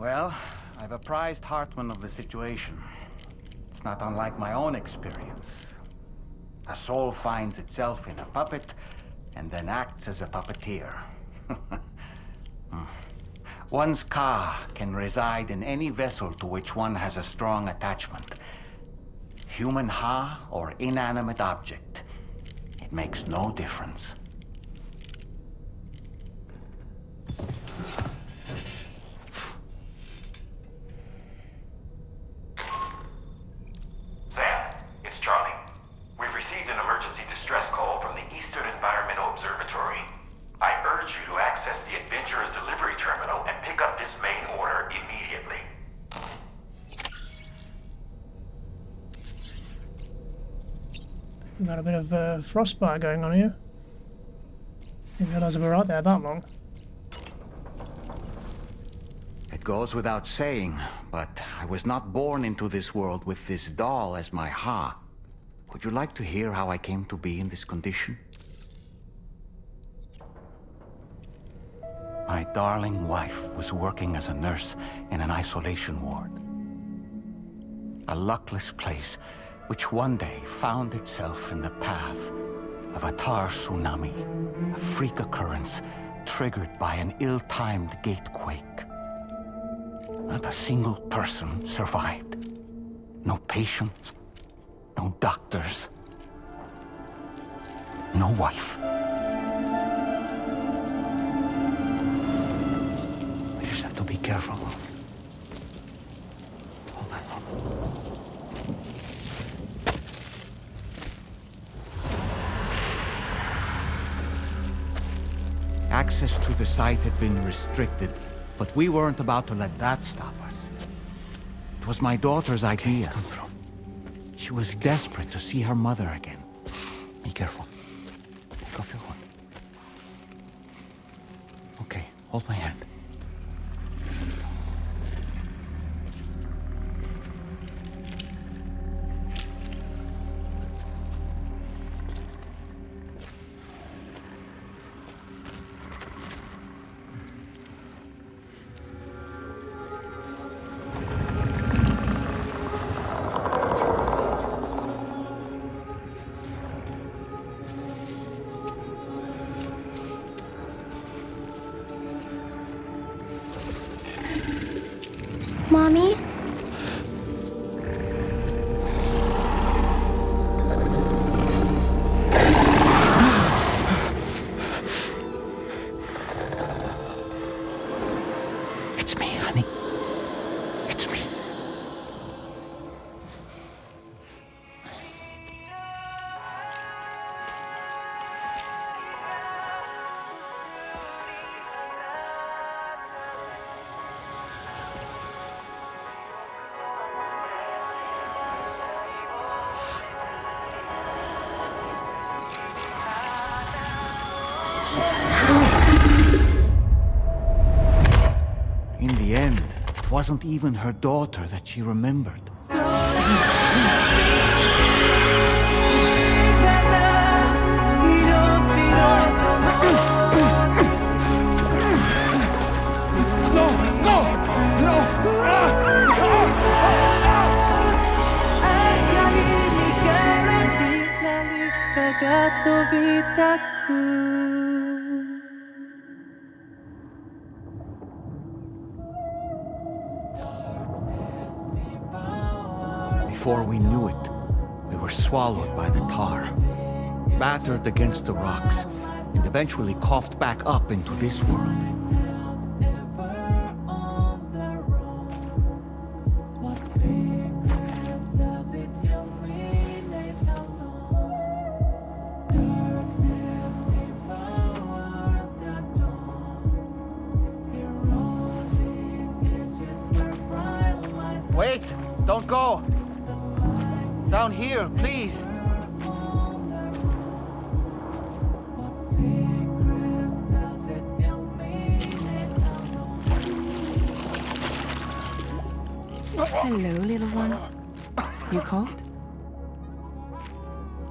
Well, I've apprised Hartman of the situation. It's not unlike my own experience. A soul finds itself in a puppet and then acts as a puppeteer. One's ka can reside in any vessel to which one has a strong attachment. Human ha or inanimate object. It makes no difference. Sam, it's Charlie. We've received an emergency distress call from the Eastern Environmental Observatory. I urge you to access the Adventurer's delivery terminal and pick up this main order immediately. We've got a bit of frostbite going on here. Didn't realise we were out there that long. It goes without saying, but I was not born into this world with this doll as my ha. Would you like to hear how I came to be in this condition? My darling wife was working as a nurse in an isolation ward. A luckless place which one day found itself in the path of a tar tsunami, a freak occurrence triggered by an ill-timed gatequake. Not a single person survived. No patients, no doctors, no wife. We just have to be careful. Hold on. Access to the site had been restricted, but we weren't about to let that stop us. It was my daughter's idea. Come through. She was desperate to see her mother again. Be careful. Take off your hood. Okay, hold my hand. Mommy? It's me, honey. It's me. In the end, it wasn't even her daughter that she remembered. Before we knew it, we were swallowed by the tar, battered against the rocks, and eventually coughed back up into this world. Wait! Don't go! Down here, please! Hello, little one. You cold?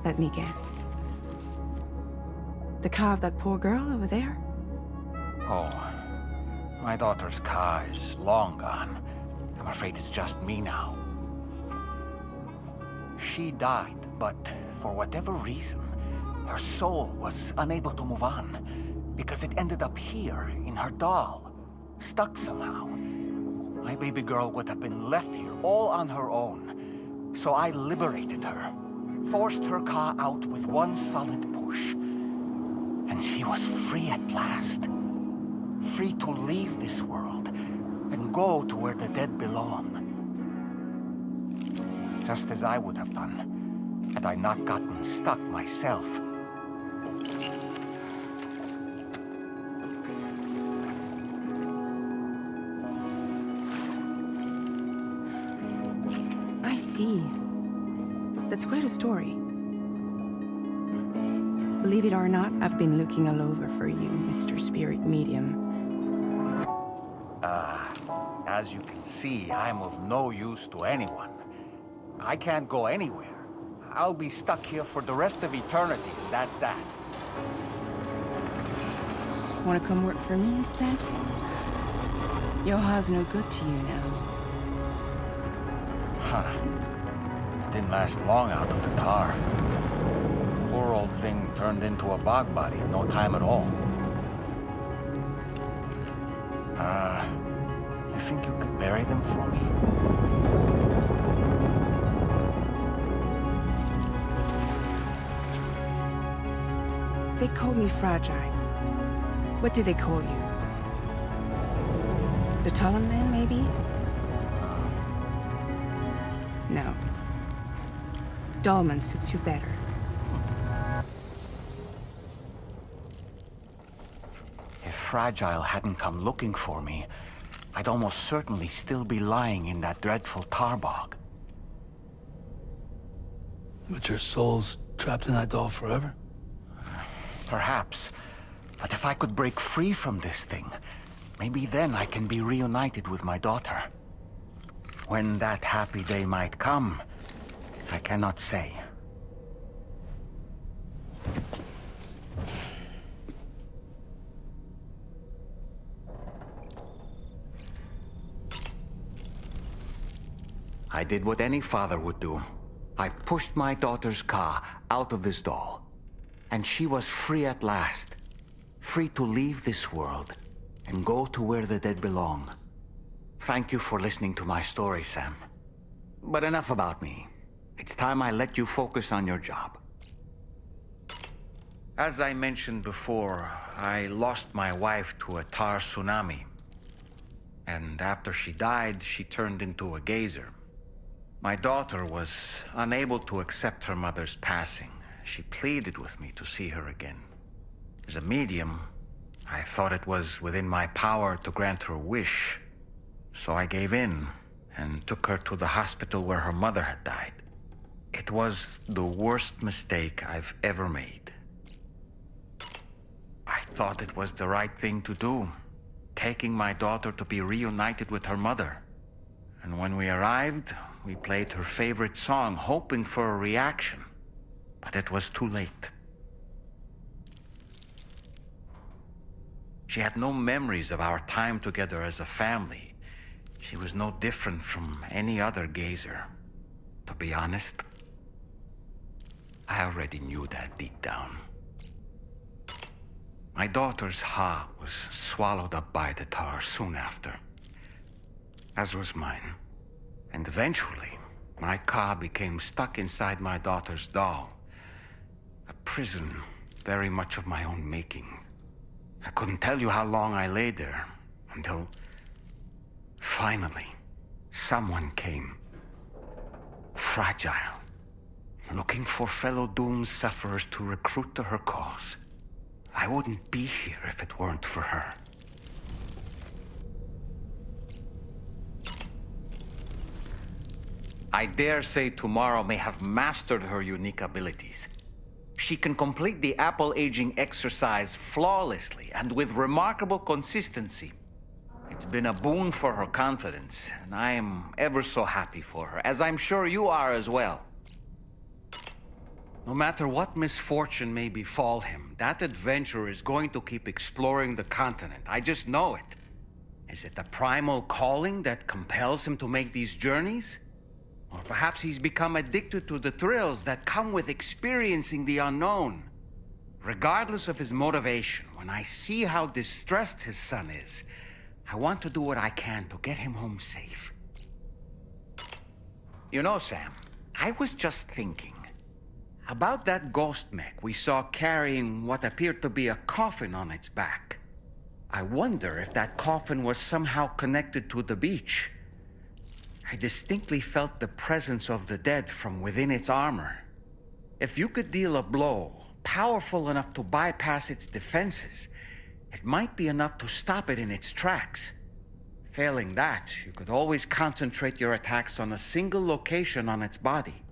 Let me guess. The car of that poor girl over there? Oh, My daughter's car is long gone. I'm afraid it's just me now. She died, but for whatever reason, her soul was unable to move on, because it ended up here, in her doll, stuck somehow. My baby girl would have been left here all on her own, so I liberated her, forced her car out with one solid push, and she was free at last. Free to leave this world and go to where the dead belong. Just as I would have done, had I not gotten stuck myself. I see. That's quite a story. Believe it or not, I've been looking all over for you, Mr. Spirit Medium. As you can see, I'm of no use to anyone. I can't go anywhere. I'll be stuck here for the rest of eternity, and that's that. Wanna come work for me instead? Yoha's no good to you now. Huh. It didn't last long out of the tar. Poor old thing turned into a bog body in no time at all. You think you could bury them for me? They call me fragile. What do they call you? The Talon Man, maybe? No. Dolman suits you better. If Fragile hadn't come looking for me, I'd almost certainly still be lying in that dreadful tar bog. But your soul's trapped in that doll forever? Perhaps. But if I could break free from this thing, maybe then I can be reunited with my daughter. When that happy day might come, I cannot say. I did what any father would do. I pushed my daughter's car out of this doll. And she was free at last. Free to leave this world and go to where the dead belong. Thank you for listening to my story, Sam. But enough about me. It's time I let you focus on your job. As I mentioned before, I lost my wife to a tar tsunami. And after she died, she turned into a geyser. My daughter was unable to accept her mother's passing. She pleaded with me to see her again. As a medium, I thought it was within my power to grant her wish. So I gave in and took her to the hospital where her mother had died. It was the worst mistake I've ever made. I thought it was the right thing to do, taking my daughter to be reunited with her mother. And when we arrived, we played her favorite song, hoping for a reaction. But it was too late. She had no memories of our time together as a family. She was no different from any other gazer. To be honest, I already knew that deep down. My daughter's heart was swallowed up by the tar soon after, as was mine. And eventually, my car became stuck inside my daughter's doll. A prison very much of my own making. I couldn't tell you how long I lay there, until finally, someone came. Fragile. Looking for fellow doomed sufferers to recruit to her cause. I wouldn't be here if it weren't for her. I dare say tomorrow may have mastered her unique abilities. She can complete the apple aging exercise flawlessly and with remarkable consistency. It's been a boon for her confidence, and I am ever so happy for her, as I'm sure you are as well. No matter what misfortune may befall him, that adventurer is going to keep exploring the continent. I just know it. Is it the primal calling that compels him to make these journeys? Or perhaps he's become addicted to the thrills that come with experiencing the unknown. Regardless of his motivation, when I see how distressed his son is, I want to do what I can to get him home safe. You know, Sam, I was just thinking about that ghost mech we saw carrying what appeared to be a coffin on its back. I wonder if that coffin was somehow connected to the beach. I distinctly felt the presence of the dead from within its armor. If you could deal a blow powerful enough to bypass its defenses, it might be enough to stop it in its tracks. Failing that, you could always concentrate your attacks on a single location on its body.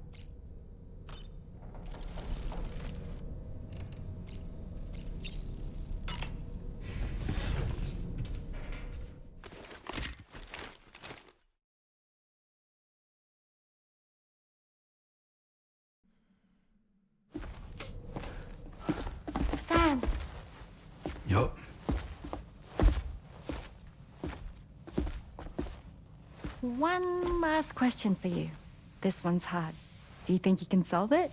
Sam, Yup. one last question for you. This one's hard. Do you think you can solve it?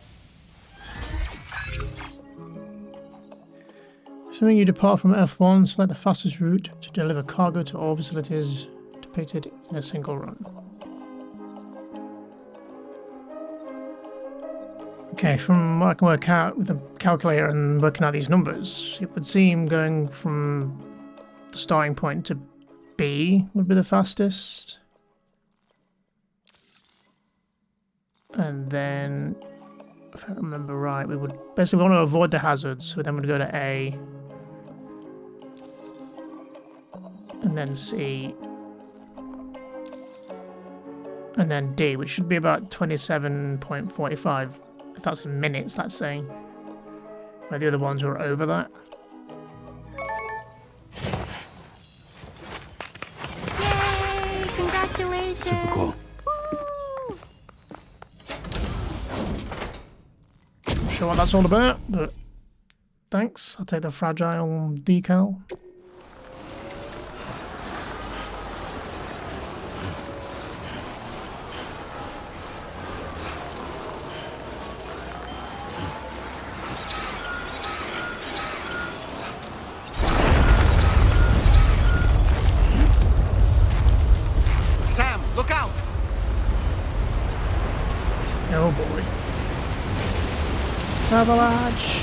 Assuming you depart from F1, select the fastest route to deliver cargo to all facilities depicted in a single run. Okay, from what I can work out with the calculator and working out these numbers, it would seem going from the starting point to B would be the fastest. And then, if I remember right, we would basically want to avoid the hazards, so then we'd go to A. And then C. And then D, which should be about 27.45. If that's in minutes, that's saying. Where the other ones were over that. Yay! Congratulations! Super cool. Woo! Not sure what that's all about, but thanks. I'll take the fragile decal. Sam, look out! Oh boy. Avalanche!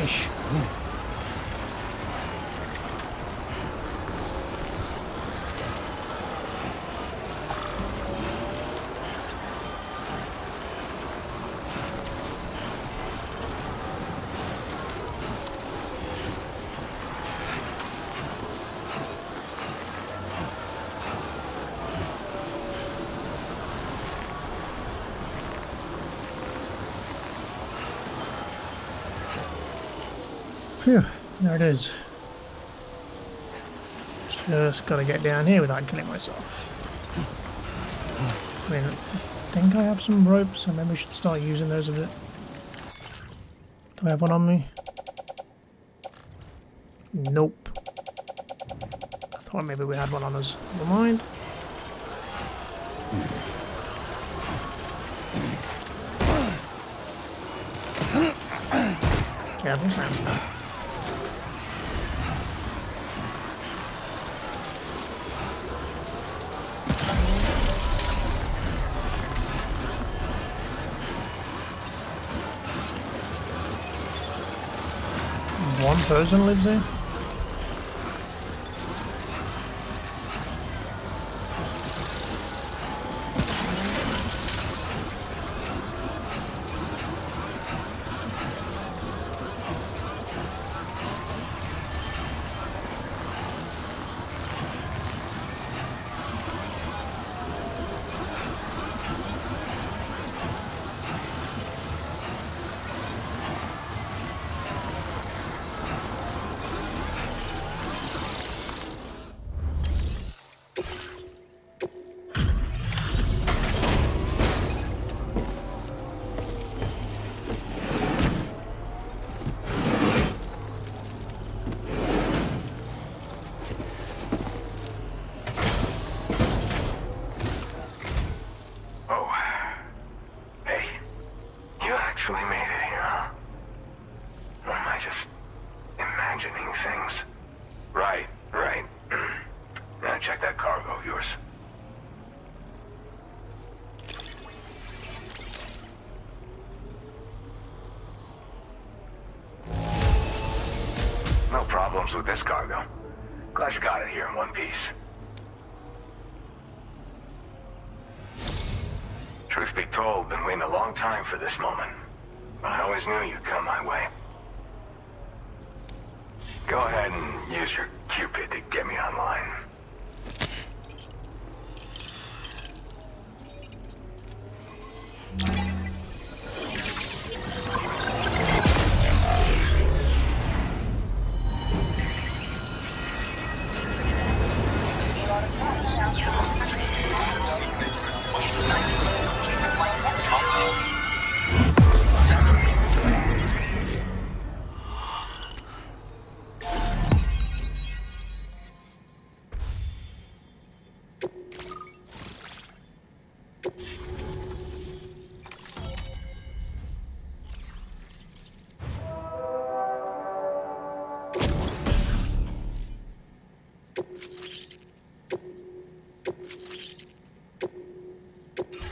Ish. Phew, there it is. Just gotta get down here without killing myself. I mean, I think I have some ropes, so maybe we should start using those a bit. Do I have one on me? Nope. I thought maybe we had one on us. Never mind. Careful, Sam. One person lives there? problems with this cargo. Glad you got it here in one piece. Truth be told, been waiting a long time for this moment. But I always knew you'd come my way. Go ahead and use your Cupid to get me online.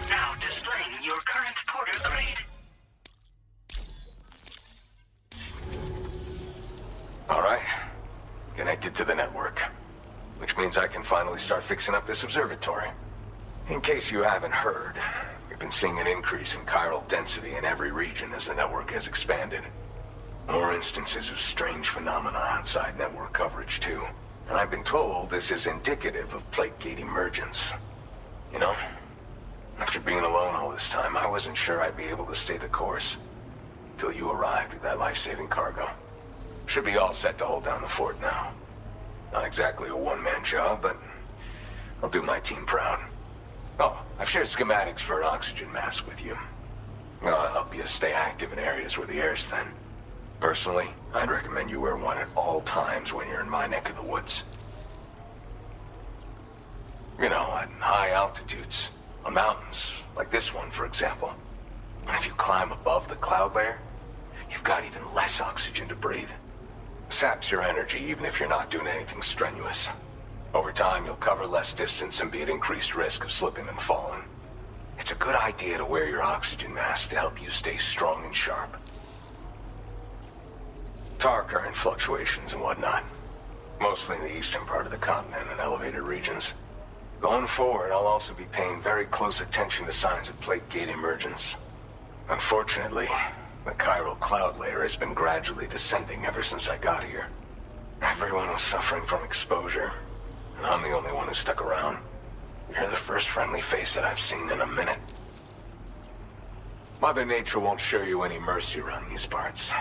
Now displaying your current porter grade. All right. Connected to the network. Which means I can finally start fixing up this observatory. In case you haven't heard, we've been seeing an increase in chiral density in every region as the network has expanded. More instances of strange phenomena outside network coverage, too. And I've been told this is indicative of plate gate emergence. You know, after being alone all this time, I wasn't sure I'd be able to stay the course. Till you arrived with that life-saving cargo. Should be all set to hold down the fort now. Not exactly a one-man job, but I'll do my team proud. Oh, I've shared schematics for an oxygen mask with you. I'll help you stay active in areas where the air's thin. Personally, I'd recommend you wear one at all times when you're in my neck of the woods. You know, at high altitudes, on mountains, like this one, for example. And if you climb above the cloud layer, you've got even less oxygen to breathe. Saps your energy even if you're not doing anything strenuous. Over time, you'll cover less distance and be at increased risk of slipping and falling. It's a good idea to wear your oxygen mask to help you stay strong and sharp. Tar current fluctuations and whatnot. Mostly in the eastern part of the continent and elevated regions. Going forward, I'll also be paying very close attention to signs of plate gate emergence. Unfortunately, the chiral cloud layer has been gradually descending ever since I got here. Everyone was suffering from exposure, and I'm the only one who stuck around. You're the first friendly face that I've seen in a minute. Mother Nature won't show you any mercy around these parts.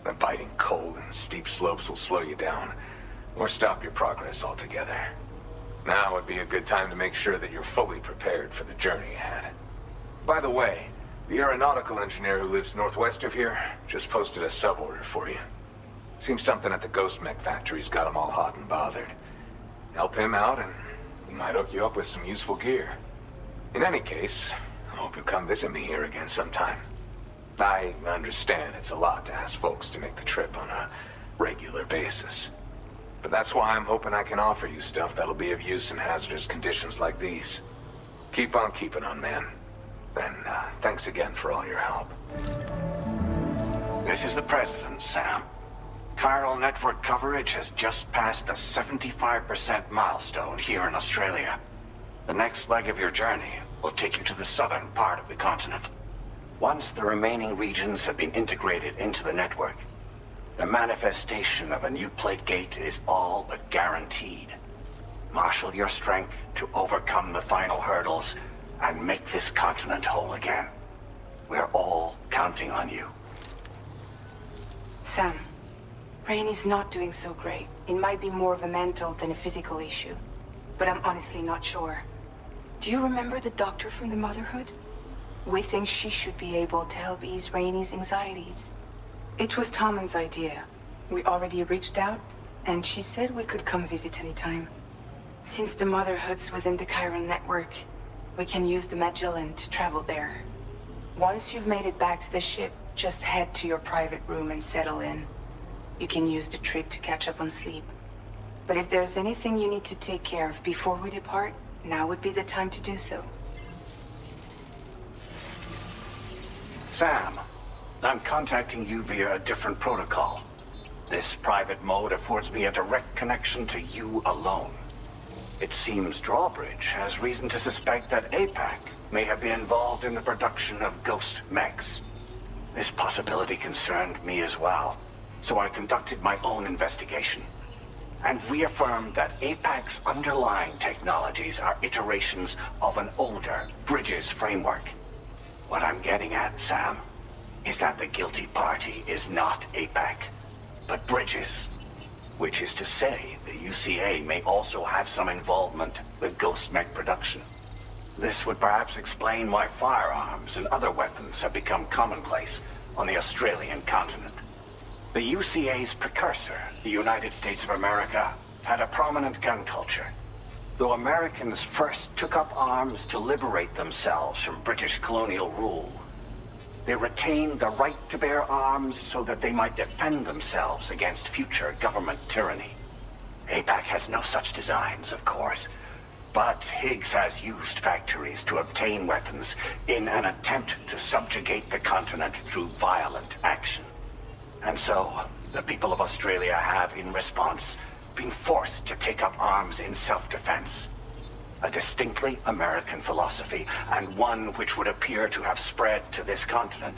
The biting cold and steep slopes will slow you down, or stop your progress altogether. Now would be a good time to make sure that you're fully prepared for the journey ahead. By the way, the aeronautical engineer who lives northwest of here just posted a sub-order for you. Seems something at the Ghost Mech factory's got him all hot and bothered. Help him out and he might hook you up with some useful gear. In any case, I hope you'll come visit me here again sometime. I understand it's a lot to ask folks to make the trip on a regular basis. But that's why I'm hoping I can offer you stuff that'll be of use in hazardous conditions like these. Keep on keeping on, man. And thanks again for all your help. This is the President, Sam. Chiral network coverage has just passed the 75% milestone here in Australia. The next leg of your journey will take you to the southern part of the continent. Once the remaining regions have been integrated into the network, the manifestation of a new plate gate is all but guaranteed. Marshal your strength to overcome the final hurdles and make this continent whole again. We're all counting on you. Sam, Rainey's not doing so great. It might be more of a mental than a physical issue, but I'm honestly not sure. Do you remember the doctor from the Motherhood? We think she should be able to help ease Rainey's anxieties. It was Tommen's idea. We already reached out, and she said we could come visit anytime. Since the Motherhood's within the Chiron network, we can use the Magellan to travel there. Once you've made it back to the ship, just head to your private room and settle in. You can use the trip to catch up on sleep. But if there's anything you need to take care of before we depart, now would be the time to do so. Sam, I'm contacting you via a different protocol. This private mode affords me a direct connection to you alone. It seems Drawbridge has reason to suspect that APAC may have been involved in the production of ghost mechs. This possibility concerned me as well, so I conducted my own investigation and reaffirmed that APAC's underlying technologies are iterations of an older Bridges framework. What I'm getting at, Sam, is that the guilty party is not APAC, but Bridges. Which is to say, the UCA may also have some involvement with ghost mech production. This would perhaps explain why firearms and other weapons have become commonplace on the Australian continent. The UCA's precursor, the United States of America, had a prominent gun culture. Though Americans first took up arms to liberate themselves from British colonial rule, they retained the right to bear arms so that they might defend themselves against future government tyranny. APAC has no such designs, of course, but Higgs has used factories to obtain weapons in an attempt to subjugate the continent through violent action. And so, the people of Australia have, in response, been forced to take up arms in self-defense. A distinctly American philosophy, and one which would appear to have spread to this continent.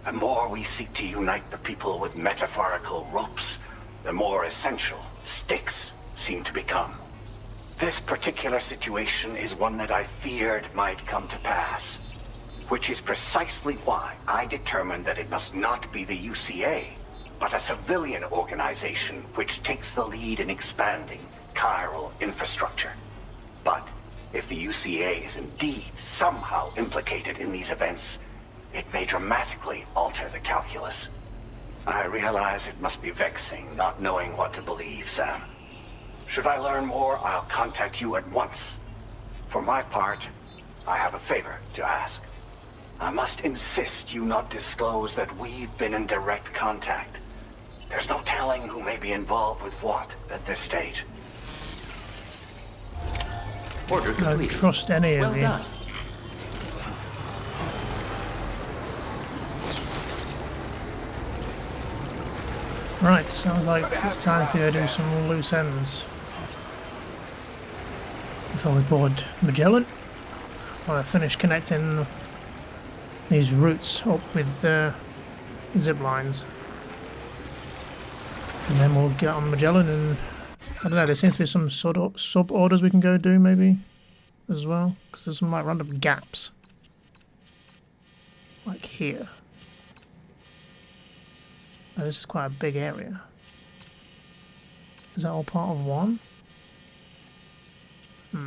The more we seek to unite the people with metaphorical ropes, the more essential sticks seem to become. This particular situation is one that I feared might come to pass, which is precisely why I determined that it must not be the UCA, but a civilian organization which takes the lead in expanding chiral infrastructure. But if the UCA is indeed somehow implicated in these events, it may dramatically alter the calculus. I realize it must be vexing not knowing what to believe, Sam. Should I learn more, I'll contact you at once. For my part, I have a favor to ask. I must insist you not disclose that we've been in direct contact. There's no telling who may be involved with what at this stage. Order I don't complete. trust any Well of you. done. Right, sounds like it's time to go do some loose ends. Before we board Magellan, I finish connecting these routes up with the zip lines. And then we'll get on Magellan and I don't know, there seems to be some sort of sub-orders we can go do maybe as well, because there's some like random gaps. Like here. Oh, this is quite a big area. Is that all part of one? I'll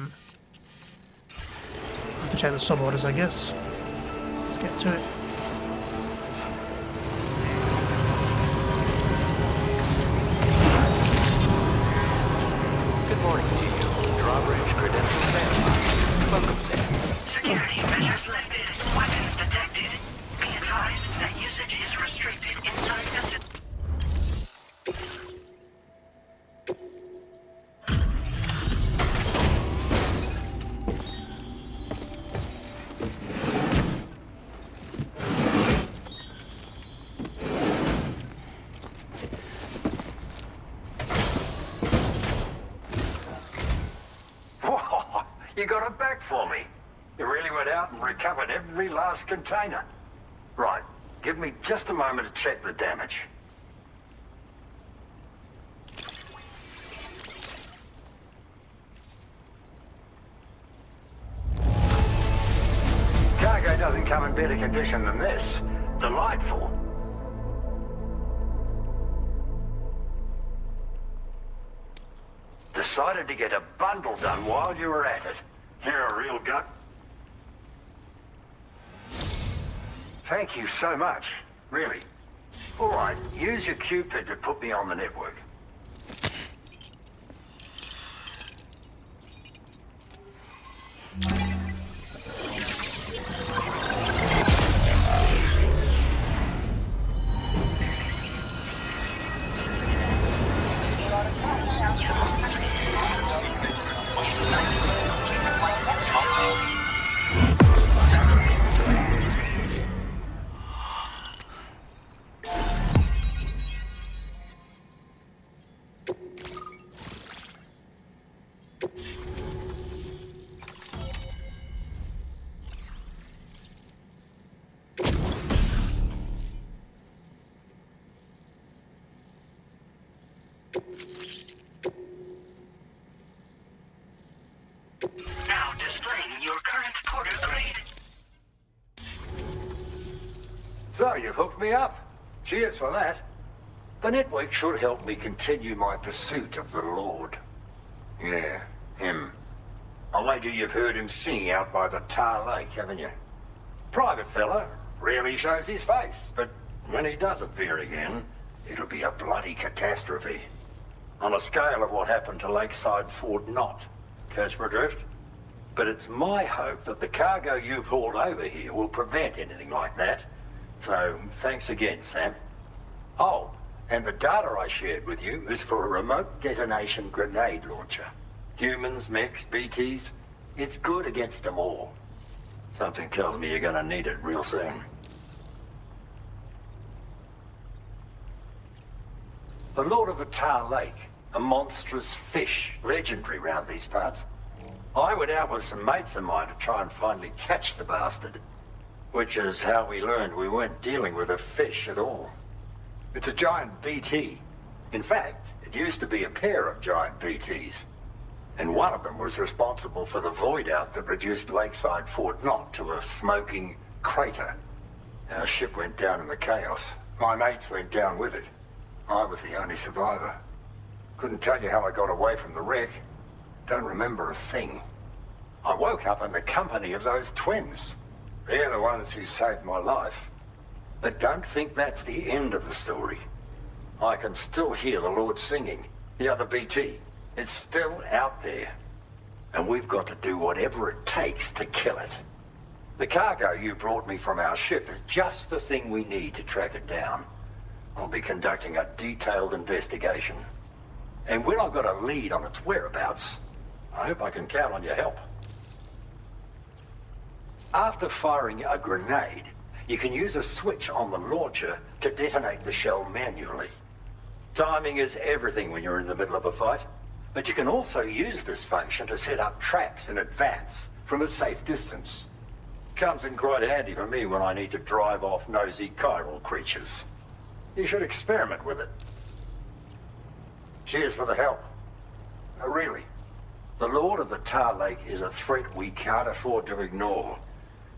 have to check the sub-orders, I guess. Let's get to it. Good morning to you. Drawbridge credentials verified. Welcome, Sam. Security measures lifted. Weapons detected. Be advised that usage is restricted inside the system. Whoa, you got it back for me. You really went out and recovered every last container. Right, give me just a moment to check the damage. Cargo doesn't come in better condition than this. Delightful. Decided to get a bundle done while you were at it. You're a real gut. Thank you so much, really. All right, use your Cupid to put me on the network. Now displaying your current porter grade. So, you've hooked me up. Cheers for that. The network should help me continue my pursuit of the Lord. Yeah, him. I wager you've heard him sing out by the Tar Lake, haven't you? Private fella, rarely shows his face, but when he does appear again, it'll be a bloody catastrophe. On a scale of what happened to Lakeside Fort Knott. Catch my drift? But it's my hope that the cargo you've hauled over here will prevent anything like that. So, thanks again, Sam. Oh, and the data I shared with you is for a remote detonation grenade launcher. Humans, mechs, BTs, it's good against them all. Something tells me you're gonna need it real soon. The Lord of the Tar Lake, a monstrous fish, legendary round these parts. I went out with some mates of mine to try and finally catch the bastard. Which is how we learned we weren't dealing with a fish at all. It's a giant BT. In fact, it used to be a pair of giant BTs. And one of them was responsible for the void out that reduced Lakeside Fort Knott to a smoking crater. Our ship went down in the chaos. My mates went down with it. I was the only survivor. Couldn't tell you how I got away from the wreck. Don't remember a thing. I woke up in the company of those twins. They're the ones who saved my life. But don't think that's the end of the story. I can still hear the Lord singing, the other BT. It's still out there. And we've got to do whatever it takes to kill it. The cargo you brought me from our ship is just the thing we need to track it down. I'll be conducting a detailed investigation. And when I've got a lead on its whereabouts, I hope I can count on your help. After firing a grenade, you can use a switch on the launcher to detonate the shell manually. Timing is everything when you're in the middle of a fight, but you can also use this function to set up traps in advance from a safe distance. Comes in quite handy for me when I need to drive off nosy chiral creatures. You should experiment with it. Cheers for the help. Really, the Lord of the Tar Lake is a threat we can't afford to ignore.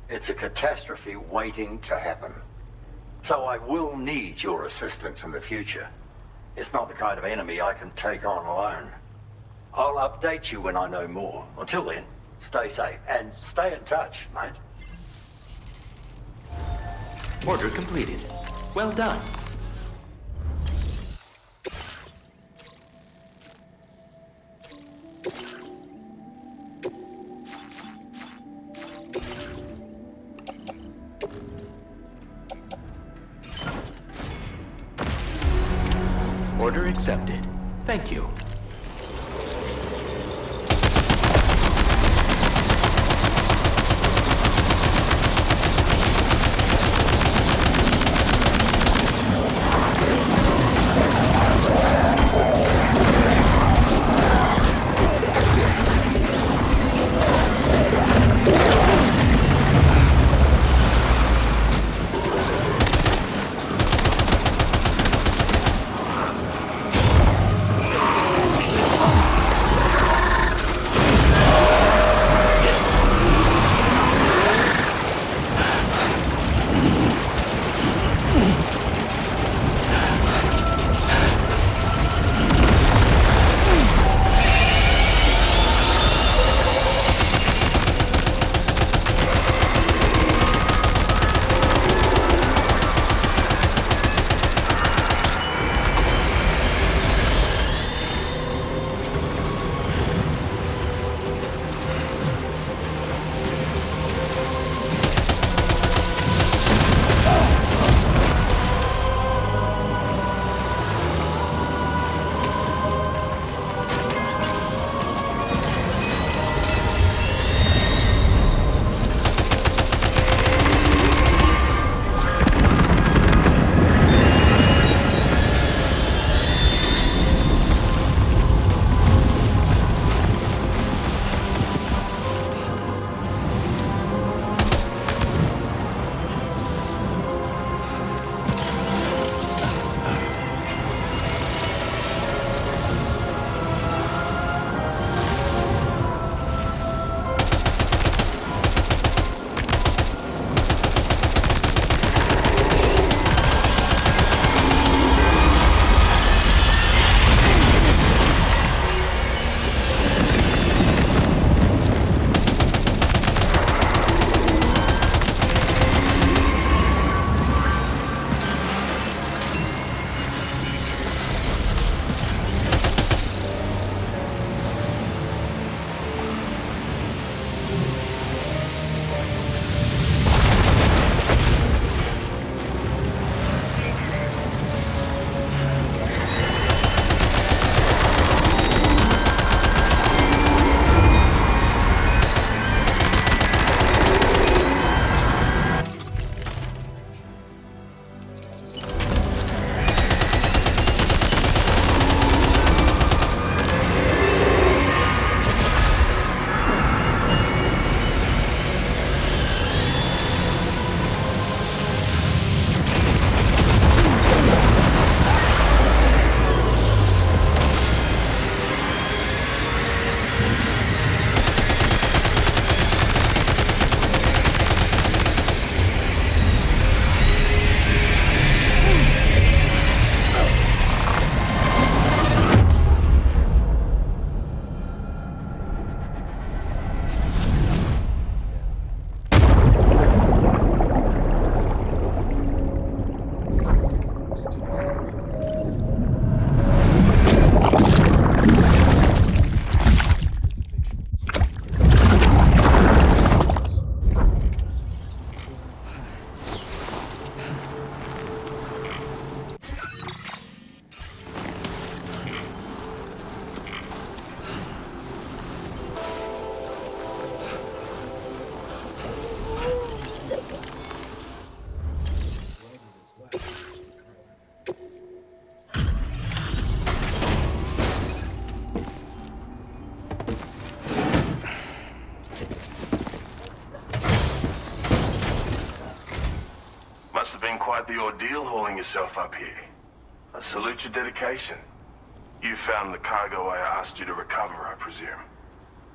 It's a catastrophe waiting to happen. So I will need your assistance in the future. It's not the kind of enemy I can take on alone. I'll update you when I know more. Until then, stay safe and stay in touch, mate. Order completed. Well done. Order accepted. Thank you. Must have been quite the ordeal hauling yourself up here. I salute your dedication. You found the cargo I asked you to recover, I presume.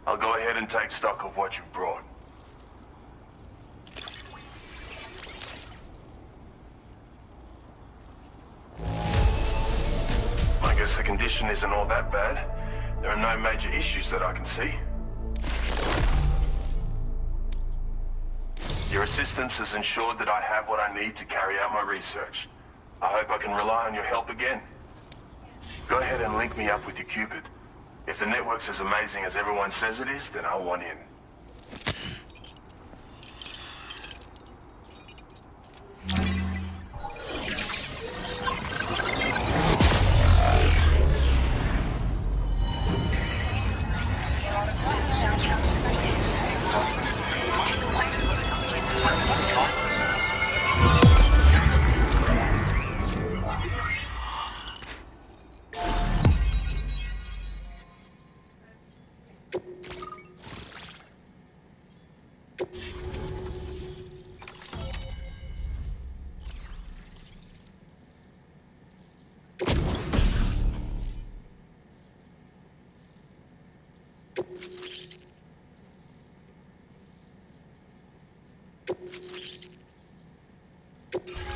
I'll go ahead and take stock of what you've brought. I guess the condition isn't all that bad. There are no major issues that I can see. Your assistance has ensured that I have what I need to carry out my research. I hope I can rely on your help again. Go ahead and link me up with your Cupid. If the network's as amazing as everyone says it is, then I'll want in.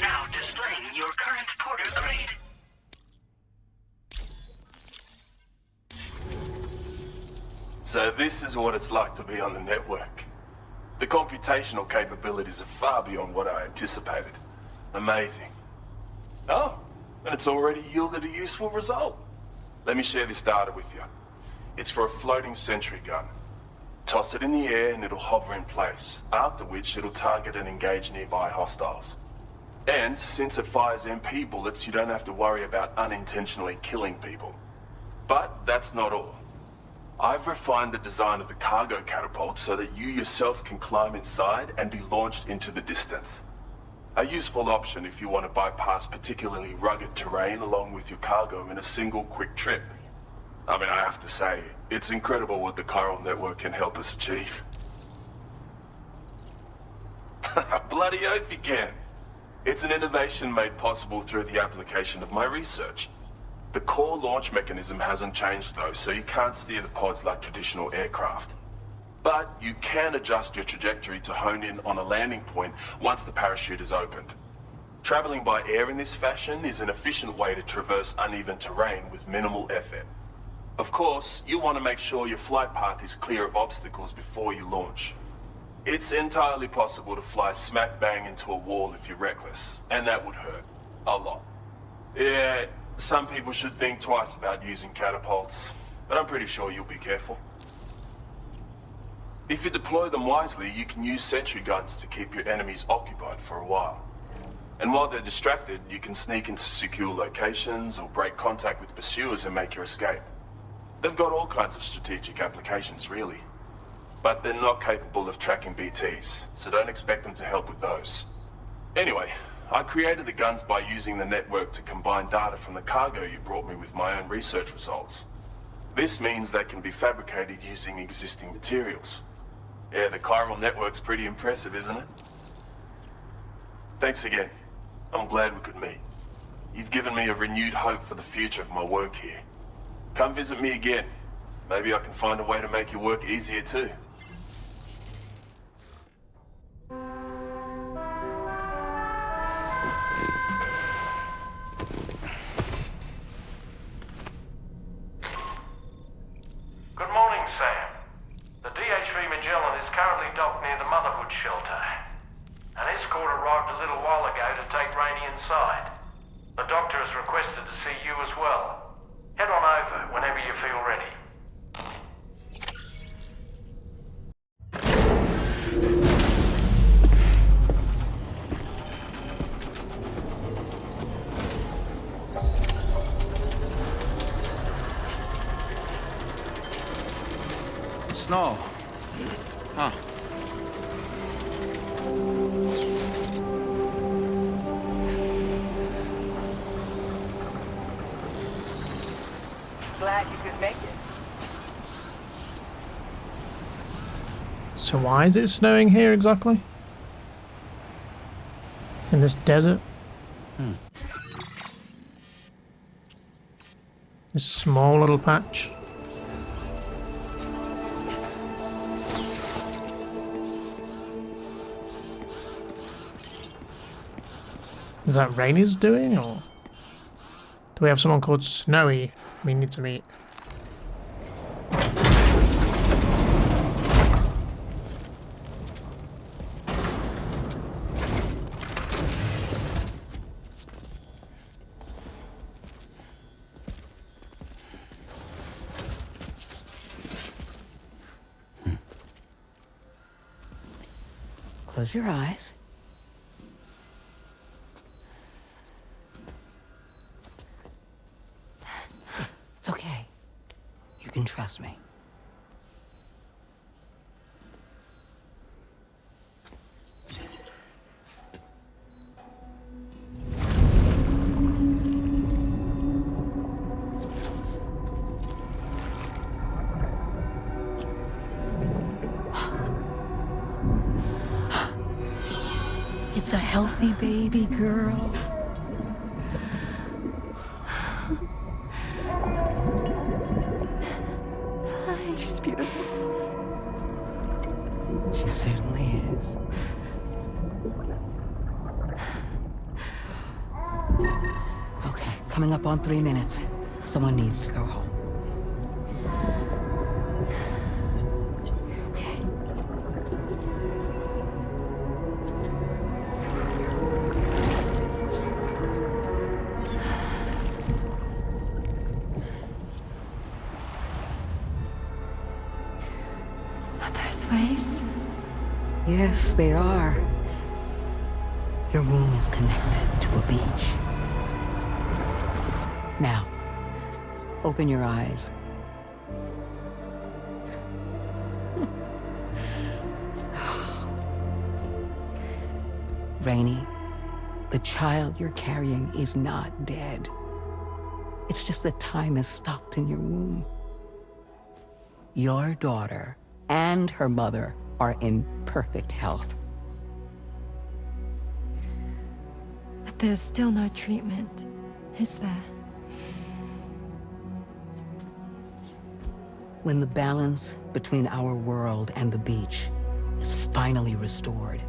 Now displaying your current porter grade. So this is what it's like to be on the network. The computational capabilities are far beyond what I anticipated. Amazing. Oh, and it's already yielded a useful result. Let me share this data with you. It's for a floating sentry gun. Toss it in the air and it'll hover in place, after which it'll target and engage nearby hostiles. And since it fires MP bullets, you don't have to worry about unintentionally killing people. But that's not all. I've refined the design of the cargo catapult so that you yourself can climb inside and be launched into the distance. A useful option if you want to bypass particularly rugged terrain along with your cargo in a single quick trip. I mean, I have to say, it's incredible what the chiral network can help us achieve. Bloody oath you can. It's an innovation made possible through the application of my research. The core launch mechanism hasn't changed though, so you can't steer the pods like traditional aircraft. But you can adjust your trajectory to hone in on a landing point once the parachute is opened. Traveling by air in this fashion is an efficient way to traverse uneven terrain with minimal effort. Of course, you want to make sure your flight path is clear of obstacles before you launch. It's entirely possible to fly smack bang into a wall if you're reckless, and that would hurt. A lot. Yeah, some people should think twice about using catapults, but I'm pretty sure you'll be careful. If you deploy them wisely, you can use sentry guns to keep your enemies occupied for a while. And while they're distracted, you can sneak into secure locations or break contact with pursuers and make your escape. They've got all kinds of strategic applications, really. But they're not capable of tracking BTs, so don't expect them to help with those. Anyway, I created the guns by using the network to combine data from the cargo you brought me with my own research results. This means they can be fabricated using existing materials. Yeah, the chiral network's pretty impressive, isn't it? Thanks again. I'm glad we could meet. You've given me a renewed hope for the future of my work here. Come visit me again. Maybe I can find a way to make your work easier too. Good morning, Sam. The DHV Magellan is currently docked near the Motherhood shelter. An escort arrived a little while ago to take Rainey inside. The doctor has requested to see you as well. Head on over whenever you feel ready. Snow. Huh. glad you could make it. So why is it snowing here exactly? In this desert? This small little patch. Is that Rainey's doing, or do we have someone called Snowy we need to meet? Close your eyes. It's okay. You can trust me. It's a healthy baby girl. She's beautiful. She certainly is. Okay, coming up on 3 minutes. Someone needs to go home. Waves? Yes, they are. Your womb is connected to a beach. Now, open your eyes. Rainey, the child you're carrying is not dead. It's just that time has stopped in your womb. Your daughter and her mother are in perfect health. But there's still no treatment, is there? When the balance between our world and the beach is finally restored,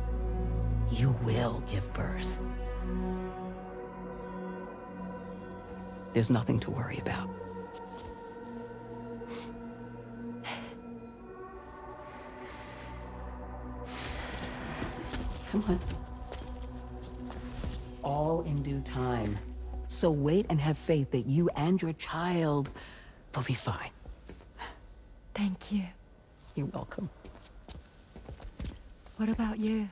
you will give birth. There's nothing to worry about. Come on. All in due time. So wait and have faith that you and your child will be fine. Thank you. You're welcome. What about you?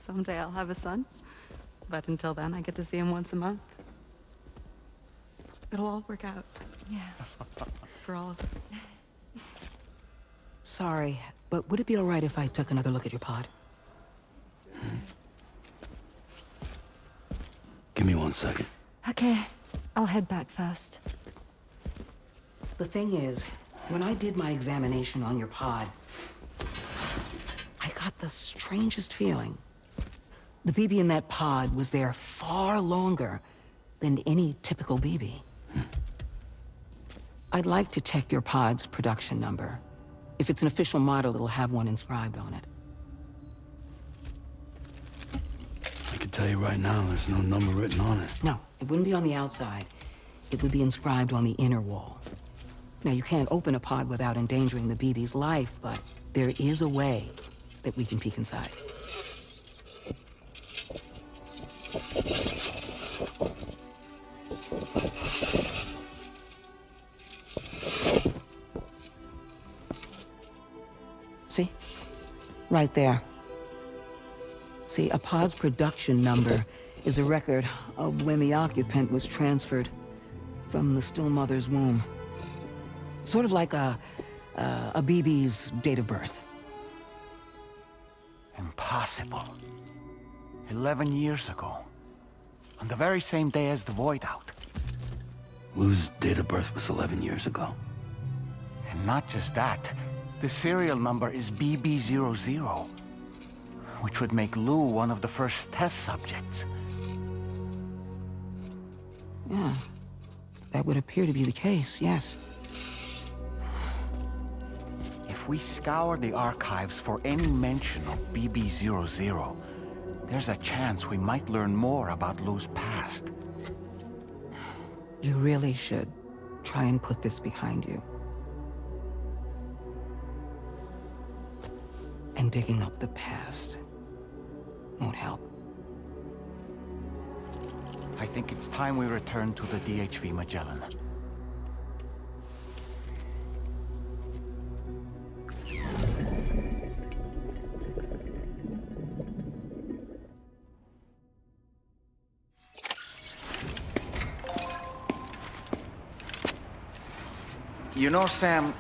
Someday I'll have a son, but until then I get to see him once a month. It'll all work out. Yeah. For all of us. Sorry, but would it be all right if I took another look at your pod? Give me 1 second. Okay, I'll head back first. The thing is, when I did my examination on your pod, I got the strangest feeling. The BB in that pod was there far longer than any typical BB. I'd like to check your pod's production number. If it's an official model, it'll have one inscribed on it. I can tell you right now, there's no number written on it. No, it wouldn't be on the outside. It would be inscribed on the inner wall. Now, you can't open a pod without endangering the BB's life, but there is a way that we can peek inside. See? Right there. See, a pod's production number is a record of when the occupant was transferred from the still mother's womb. Sort of like a BB's date of birth. Impossible. 11 years ago. On the very same day as the Void Out. Lou's date of birth was 11 years ago. And not just that, the serial number is BB00, which would make Lou one of the first test subjects. Yeah, that would appear to be the case, yes. If we scour the archives for any mention of BB00, there's a chance we might learn more about Lou's past. You really should try and put this behind you. And digging up the past won't help. I think it's time we return to the DHV Magellan. You know, Sam,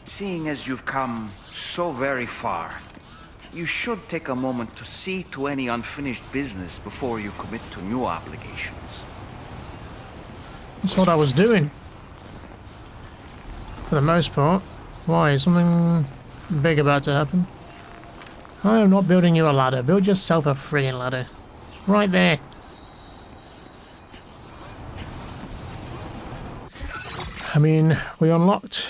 seeing as you've come so very far, you should take a moment to see to any unfinished business before you commit to new obligations. That's what I was doing. For the most part. Why? Is something big about to happen? I am not building you a ladder. Build yourself a friggin' ladder. It's right there. I mean, we unlocked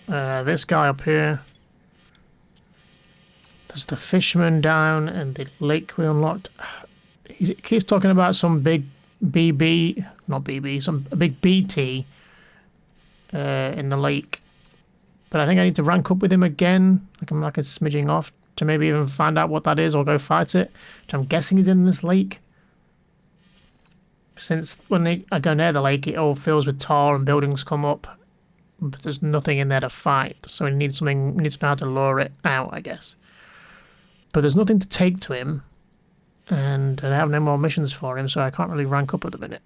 this guy up here. There's the fisherman down and the lake we unlocked. He keeps talking about some big BB, not BB, a big BT in the lake. But I think I need to rank up with him again. Like I'm like a smidging off to maybe even find out what that is or go fight it. Which I'm guessing is in this lake. Since when I go near the lake, it all fills with tar and buildings come up. But there's nothing in there to fight. So we need to know how to lure it out, I guess. But there's nothing to take to him. And I have no more missions for him, so I can't really rank up at the minute.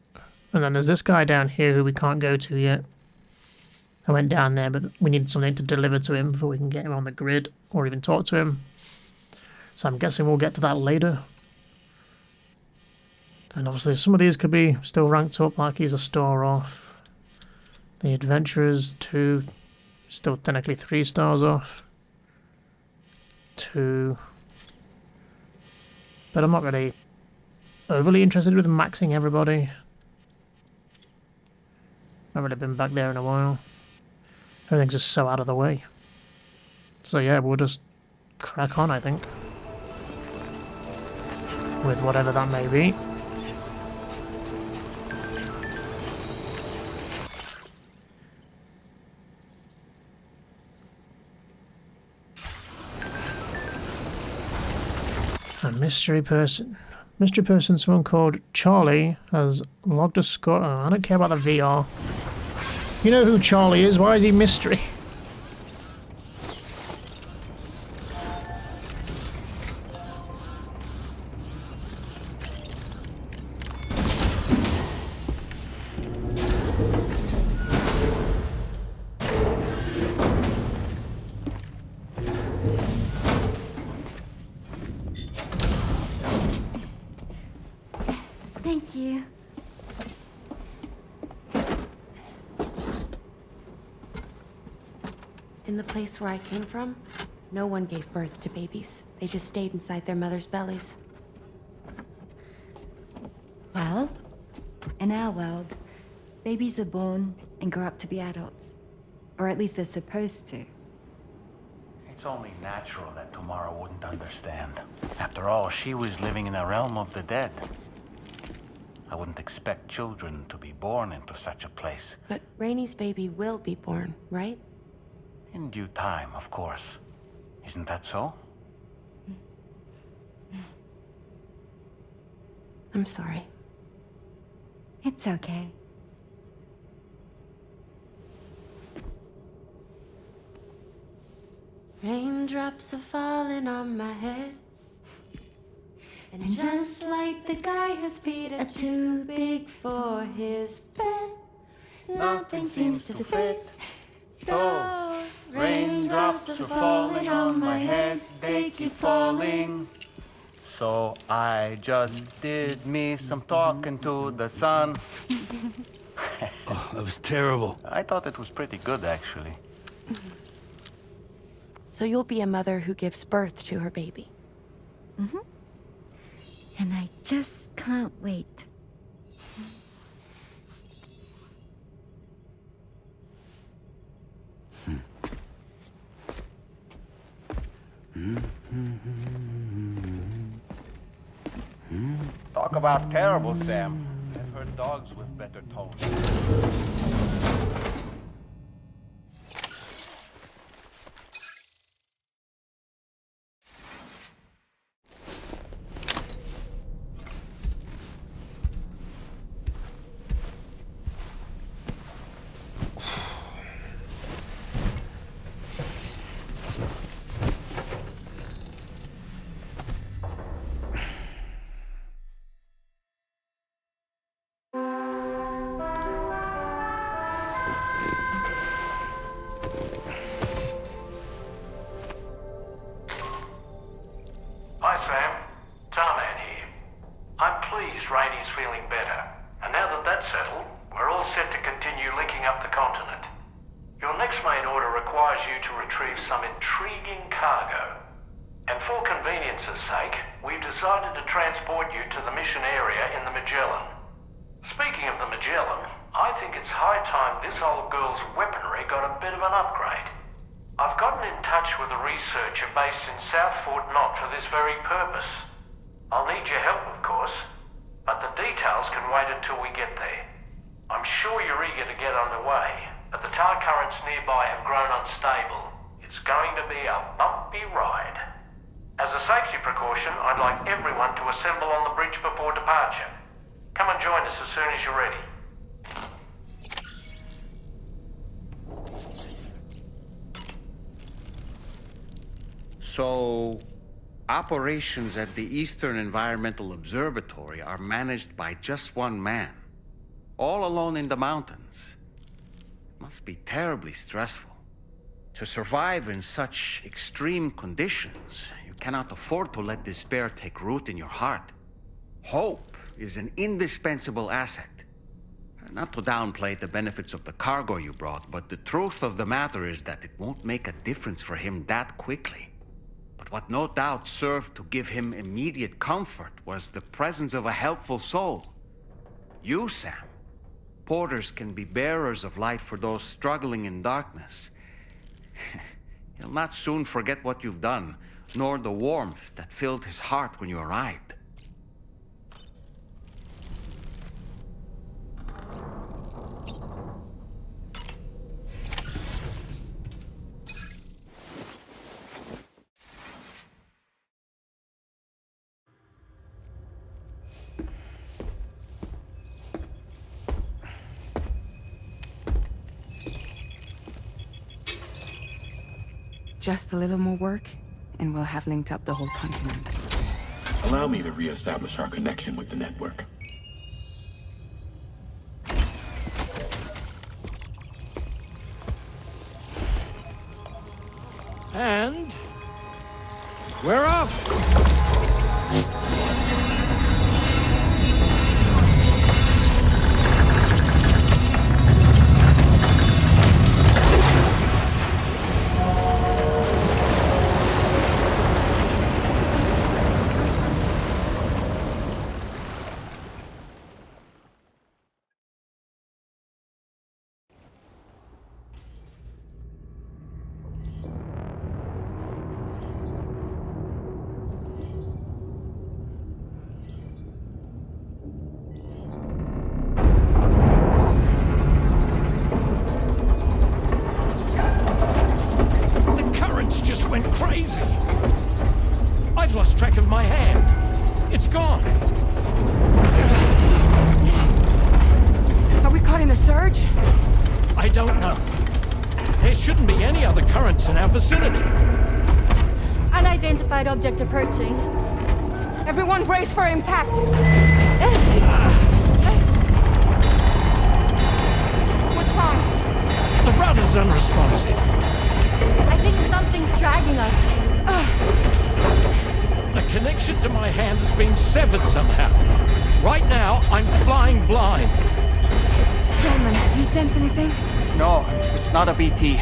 And then there's this guy down here who we can't go to yet. I went down there, but we need something to deliver to him before we can get him on the grid or even talk to him. So I'm guessing we'll get to that later. And obviously some of these could be still ranked up, like he's a star off. The Adventurers 2, still technically 3 stars off. 2. But I'm not really overly interested with maxing everybody. I've really been back there in a while. Everything's just so out of the way. So yeah, we'll just crack on, I think. With whatever that may be. A mystery person. Mystery person, someone called Charlie, has logged a score. Oh, I don't care about the VR. You know who Charlie is? Why is he mystery? Thank you. In the place where I came from, no one gave birth to babies. They just stayed inside their mothers' bellies. Well, in our world, babies are born and grow up to be adults. Or at least they're supposed to. It's only natural that Tamara wouldn't understand. After all, she was living in a realm of the dead. I wouldn't expect children to be born into such a place. But Rainey's baby will be born, right? In due time, of course. Isn't that so? I'm sorry. It's okay. Raindrops are falling on my head. And just like the guy whose feet are too big for his bed, nothing seems to fit. Those raindrops are falling on my head, they keep falling. So I just did me some talking to the sun. Oh, that was terrible. I thought it was pretty good, actually. So you'll be a mother who gives birth to her baby. Mm-hmm. And I just can't wait. Talk about terrible, Sam. I've heard dogs with better tone. Hi, Sam. Tarman here. I'm pleased Rainey's feeling better. And now that that's settled, we're all set to continue linking up the continent. Your next main order requires you to retrieve some intriguing cargo. And for convenience's sake, we've decided to transport you to the mission area in the Magellan. Speaking of the Magellan, I think it's high time this old girl's weaponry got a bit of an upgrade. I've gotten in touch with a researcher based in South Fort Knott for this very purpose. I'll need your help, of course, but the details can wait until we get there. I'm sure you're eager to get underway, but the tar currents nearby have grown unstable. It's going to be a bumpy ride. As a safety precaution, I'd like everyone to assemble on the bridge before departure. Come and join us as soon as you're ready. So, operations at the Eastern Environmental Observatory are managed by just one man, all alone in the mountains. It must be terribly stressful. To survive in such extreme conditions, you cannot afford to let despair take root in your heart. Hope is an indispensable asset. Not to downplay the benefits of the cargo you brought, but the truth of the matter is that it won't make a difference for him that quickly. But what no doubt served to give him immediate comfort was the presence of a helpful soul. You, Sam. Porters can be bearers of light for those struggling in darkness. He'll not soon forget what you've done, nor the warmth that filled his heart when you arrived. Just a little more work, and we'll have linked up the whole continent. Allow me to reestablish our connection with the network. And we're off! Went crazy. I've lost track of my hand. It's gone. Are we caught in a surge? I don't know. There shouldn't be any other currents in our vicinity. Unidentified object approaching. Everyone brace for impact. What's wrong? The rudder's unresponsive. I think something's dragging us. The connection to my hand now, I'm flying blind. Dolman, do you sense anything? No, it's not a BT.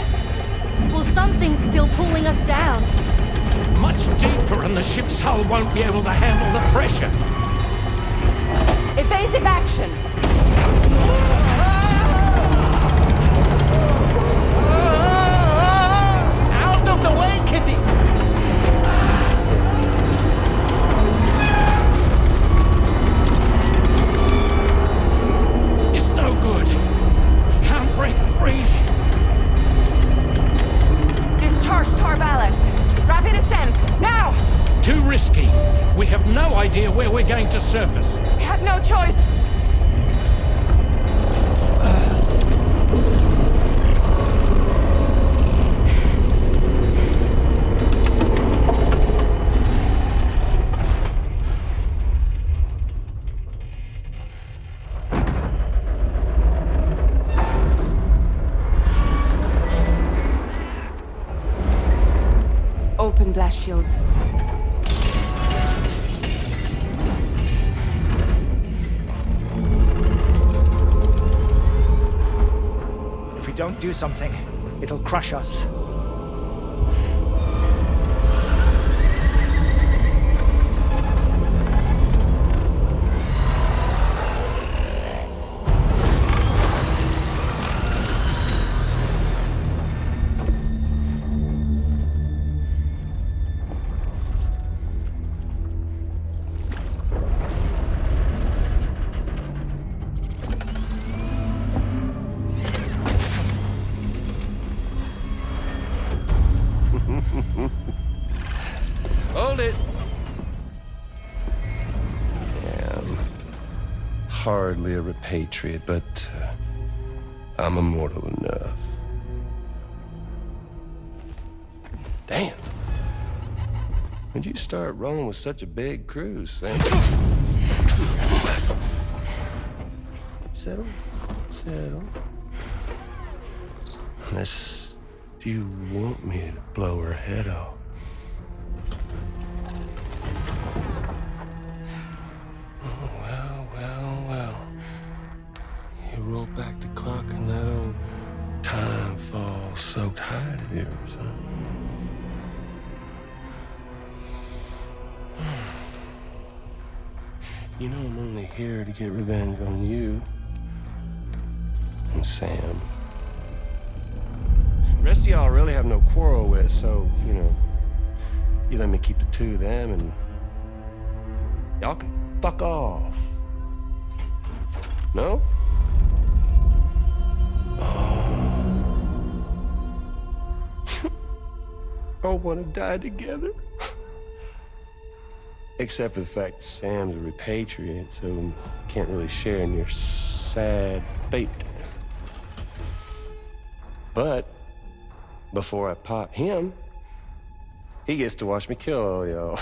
Well, something's still pulling us down. Much deeper, and the ship's hull won't be able to handle the pressure. Evasive action! Out of the way, Kitty! It's no good. Can't break free. Discharge tar ballast. Rapid ascent, now! Too risky. We have no idea where we're going to surface. We have no choice. Open blast shields. If we don't do something, it'll crush us. Hold it! I'm hardly a repatriate, but I'm immortal enough. Damn. When'd you start rolling with such a big crew, Sam? Settle. Unless you want me to blow her head off. Well. You roll back the clock and that old time fall soaked hide of yours, huh? You know I'm only here to get revenge on you and Sam. The rest of y'all really have no quarrel with, so, you let me keep the two of them and y'all can fuck off. No? All want to die together. Except for the fact that Sam's a repatriate, so can't really share in your sad fate. But before I pop him, he gets to watch me kill all y'all.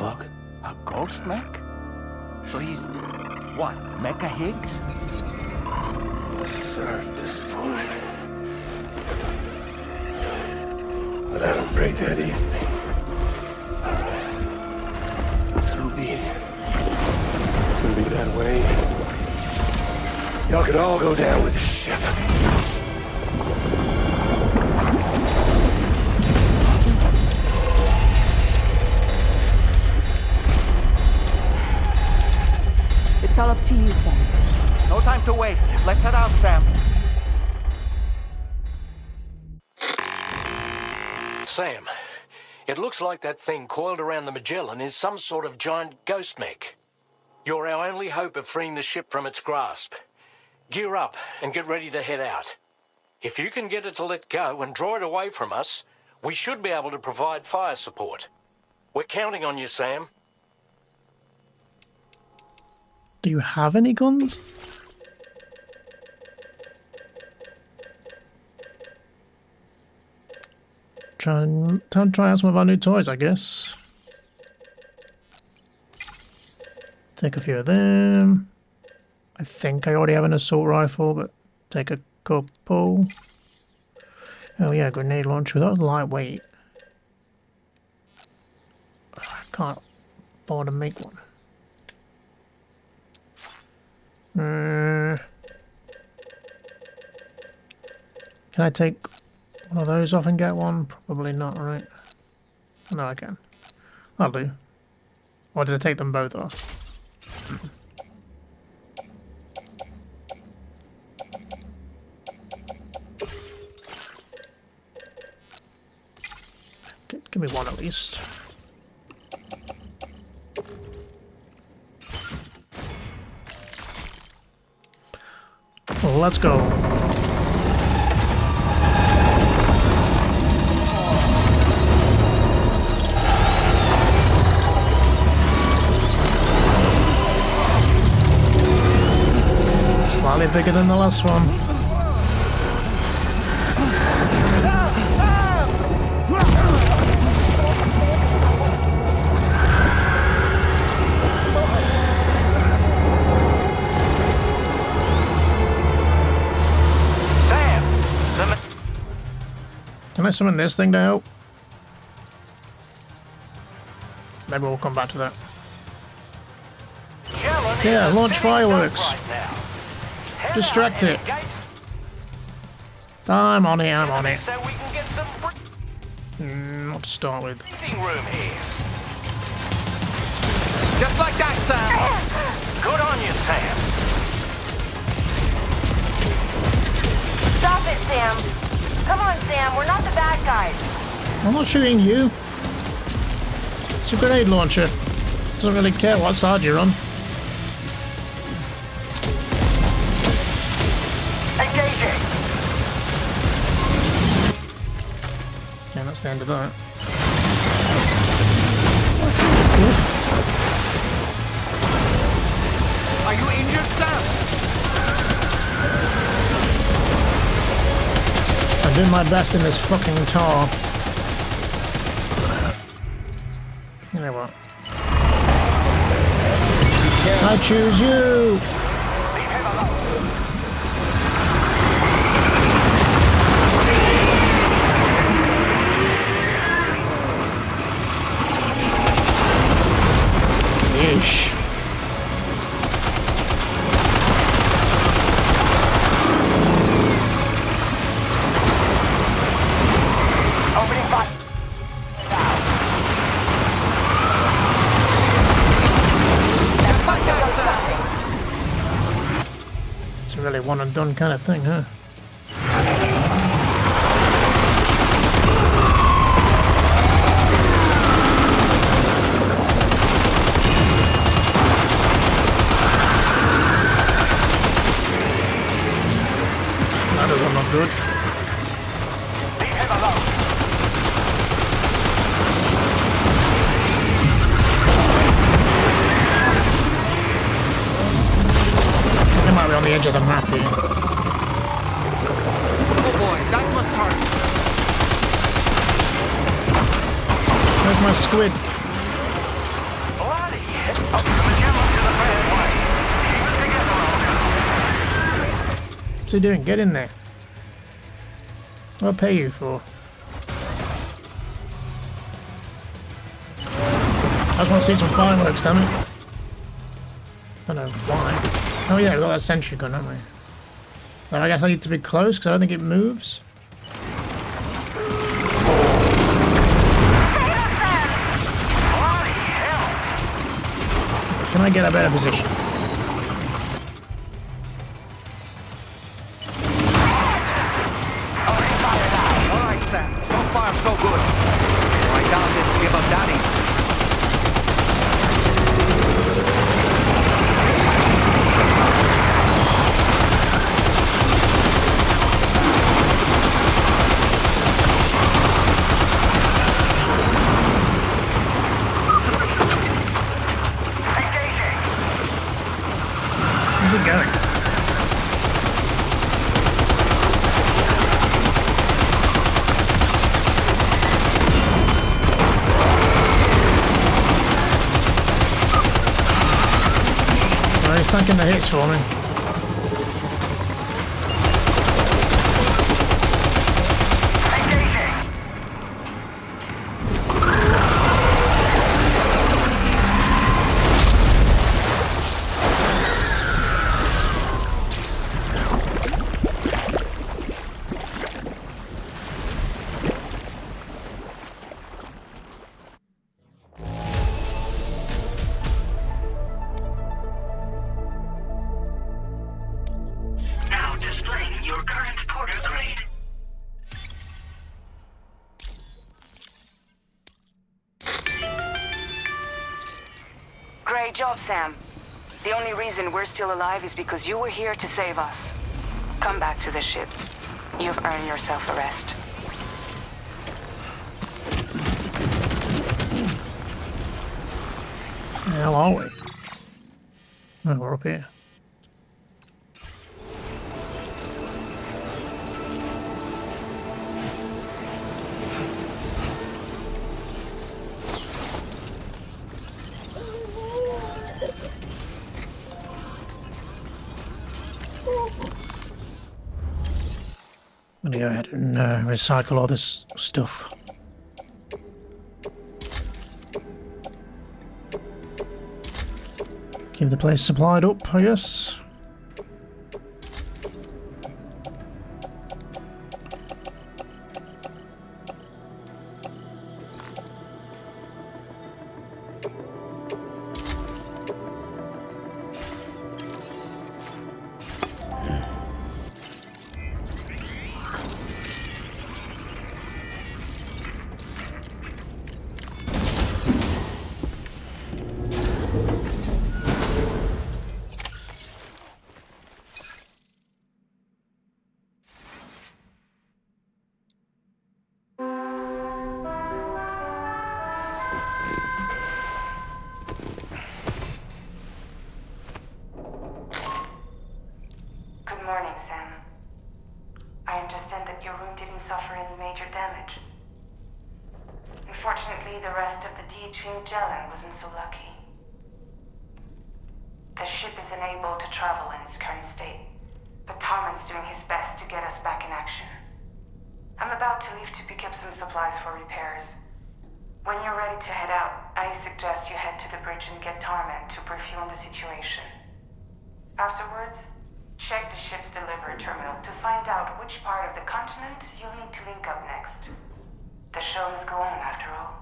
fuck? A ghost mech? So he's... what, Mecha Higgs? Sir, disappointed. But I don't break that easy. So be it. It's gonna be that way. Y'all could all go down with the ship. It's all up to you, Sam. No time to waste. Let's head out, Sam. Sam, it looks like that thing coiled around the Magellan is some sort of giant ghost mech. You're our only hope of freeing the ship from its grasp. Gear up and get ready to head out. If you can get it to let go and draw it away from us, we should be able to provide fire support. We're counting on you, Sam. Do you have any guns? Try out some of our new toys, I guess. Take a few of them. I think I already have an assault rifle, but take a couple. Oh yeah, grenade launcher. That was lightweight. I can't afford to make one. Can I take one of those off and get one? Probably not, right? No, I can. I'll do. Or did I take them both off? Give me one at least. Well, let's go. Slightly bigger than the last one. Can I summon this thing to help? Maybe we'll come back to that. Yeah, launch fireworks. Distract it. I'm on it, I'm on it. Not to start with. Just like that, Sam! Good on you, Sam. Stop it, Sam! Come on, Sam, we're not the bad guys. I'm not shooting you. It's a grenade launcher. Doesn't really care what side you're on. Engaging. Yeah, that's the end of that. Are you injured, Sam? I'm doing my best in this fucking tar. You know what? I choose you! Yeesh. It's a really one and done kind of thing, huh? That doesn't look good. Leave him alone. They might be on the edge of the map here. Oh boy, that must hurt. Where's my squid? What's he doing? Get in there. I'll pay you for. I just want to see some fireworks, damn it. I don't know why. Oh yeah, we've got that sentry gun, haven't we? So I guess I need to be close because I don't think it moves. Can I get a better position? Alright, Sam. So far, so good. I doubt this give up that easy. Where's it going? Oh, he's tanking the hits for me. Now displaying your current porter grade. Great job, Sam. The only reason we're still alive is because you were here to save us. Come back to the ship. You've earned yourself a rest. How are we? Oh, we're up here. I'm gonna go ahead and recycle all this stuff. Keep the place supplied up, I guess. Good morning, Sam. I understand that your room didn't suffer any major damage. Unfortunately, the rest of the DH Magellan wasn't so lucky. The ship is unable to travel in its current state, but Tarman's doing his best to get us back in action. I'm about to leave to pick up some supplies for repairs. When you're ready to head out, I suggest you head to the bridge and get Tarman to brief you on the situation. Afterwards, check the ship's delivery terminal to find out which part of the continent you'll need to link up next. The show must go on, after all.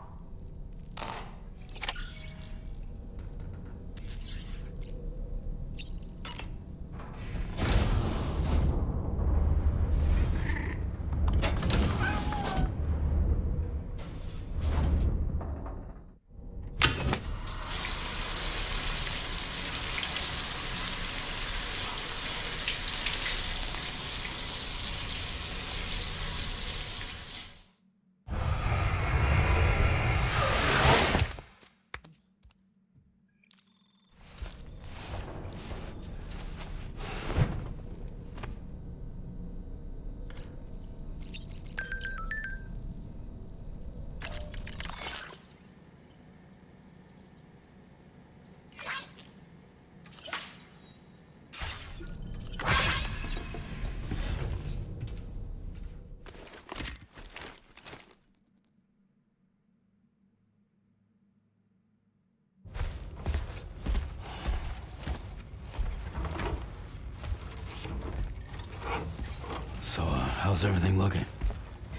How's everything looking?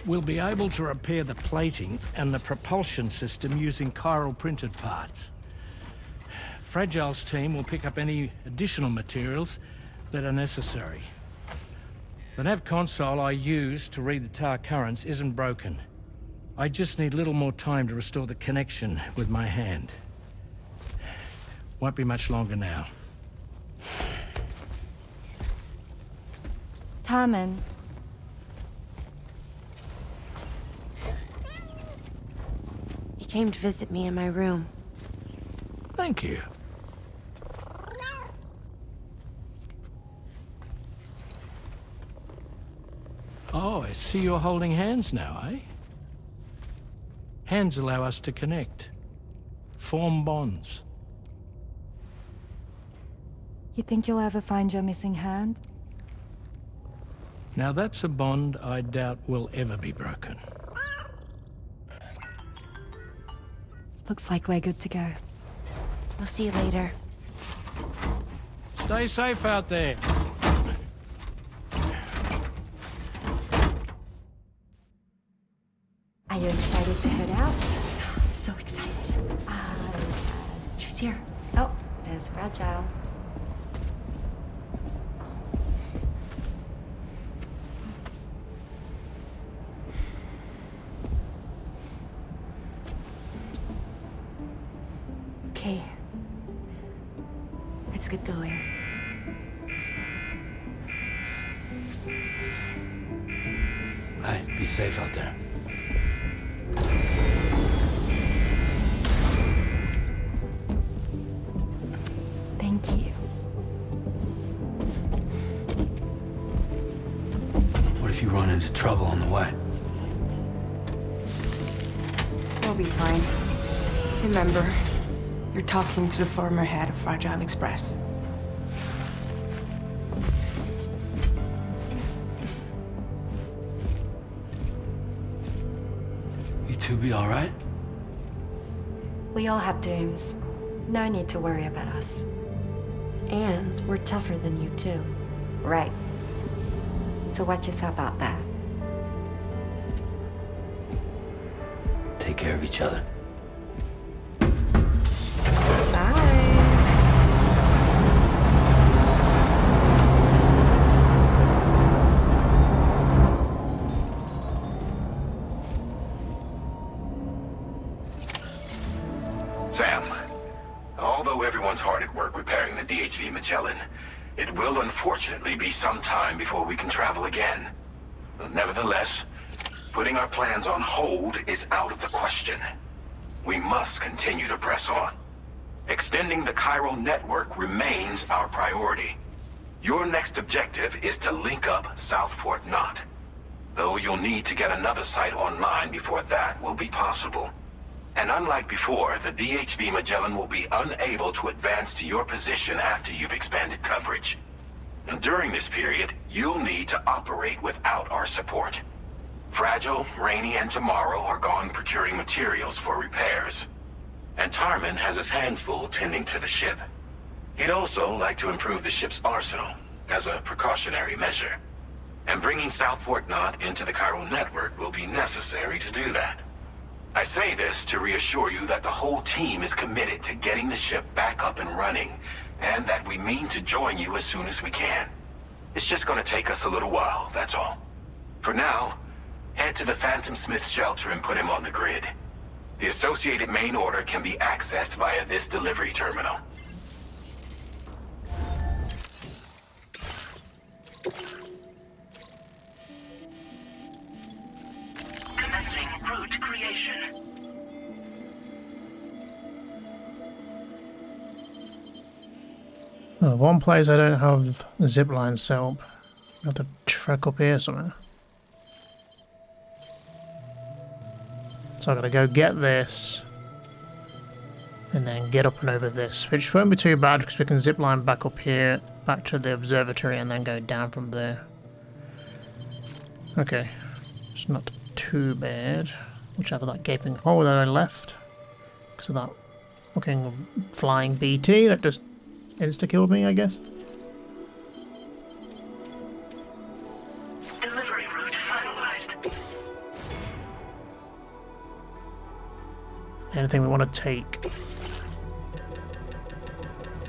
We'll be able to repair the plating and the propulsion system using chiral printed parts. Fragile's team will pick up any additional materials that are necessary. The nav console I use to read the tower currents isn't broken. I just need a little more time to restore the connection with my hand. Won't be much longer now. Tarman. He came to visit me in my room. Thank you. Oh, I see you're holding hands now, eh? Hands allow us to connect. Form bonds. You think you'll ever find your missing hand? Now that's a bond I doubt will ever be broken. Looks like we're good to go. We'll see you later. Stay safe out there. Are you excited to head out? I'm so excited. She's here. Oh, there's Fragile. Okay. Let's get going. Hey, be safe out there. Thank you. What if you run into trouble on the way? We'll be fine. Remember, you're talking to the former head of Fragile Express. You two be all right? We all have dooms. No need to worry about us. And we're tougher than you, too. Right. So watch yourself out there. Take care of each other. Sam, although everyone's hard at work repairing the DHV Magellan, it will unfortunately be some time before we can travel again. Nevertheless, putting our plans on hold is out of the question. We must continue to press on. Extending the chiral network remains our priority. Your next objective is to link up South Fort Knot. Though you'll need to get another site online before that will be possible. And unlike before, the DHV Magellan will be unable to advance to your position after you've expanded coverage. Now, during this period, you'll need to operate without our support. Fragile, Rainey, and Tomorrow are gone procuring materials for repairs. And Tarman has his hands full tending to the ship. He'd also like to improve the ship's arsenal, as a precautionary measure. And bringing South Fort Knot into the chiral network will be necessary to do that. I say this to reassure you that the whole team is committed to getting the ship back up and running, and that we mean to join you as soon as we can. It's just gonna take us a little while, that's all. For now, head to the Phantom Smith shelter and put him on the grid. The associated main order can be accessed via this delivery terminal. Commencing route creation. Oh, one place I don't have the zipline set up. I have to trek up here somewhere. So I gotta go get this. And then get up and over this. Which won't be too bad because we can zipline back up here, back to the observatory, and then go down from there. Okay. It's not too bad. Whichever that gaping hole that I left. Because of that fucking flying BT that just insta-killed me, I guess. Delivery route anything we want to take.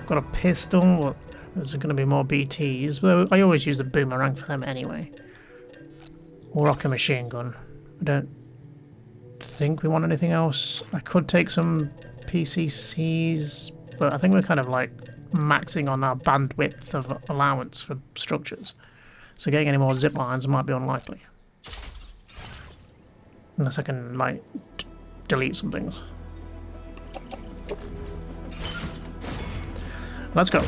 Got a pistol. What? There's going to be more BTs, but I always use the boomerang for them anyway. Or rock a machine gun. I don't think we want anything else. I could take some PCCs, but I think we're kind of like maxing on our bandwidth of allowance for structures. So getting any more zip lines might be unlikely. Unless I can, like, delete some things. Let's go.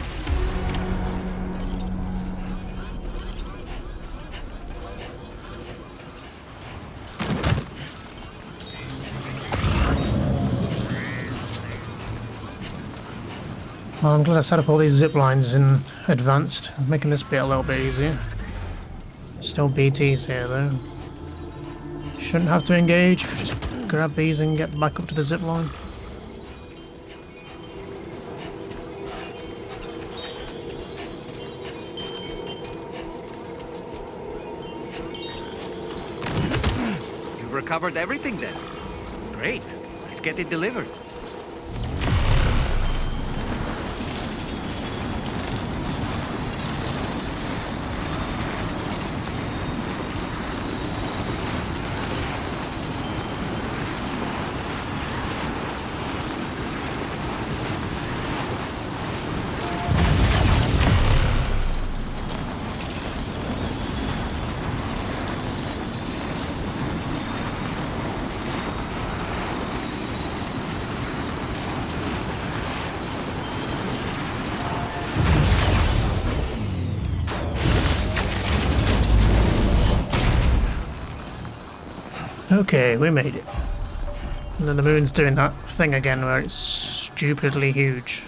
Well, I'm glad I set up all these zip lines in advanced, making this bit a little bit easier. Still BTs here though. Shouldn't have to engage, just grab these and get back up to the zip line. You've recovered everything then. Great. Let's get it delivered. Okay, we made it. And then the moon's doing that thing again where it's stupidly huge.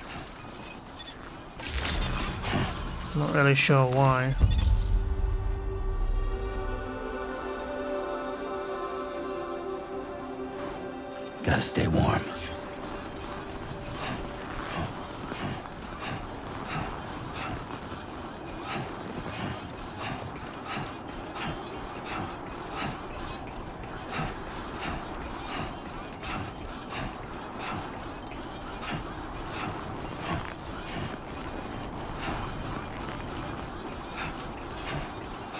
Not really sure why. Gotta stay warm.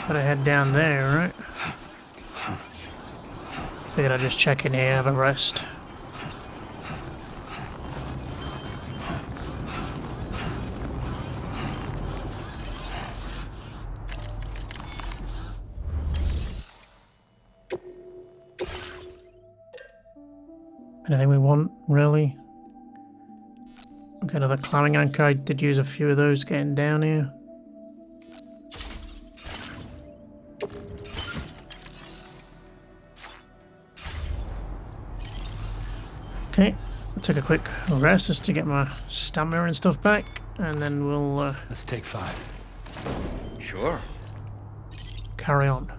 Gotta head down there, right? Figured I'd just check in here, have a rest. Anything we want, really? Okay, another climbing anchor. I did use a few of those getting down here. Okay, I'll take a quick rest just to get my stamina and stuff back, and then we'll Let's take 5. Sure. Carry on.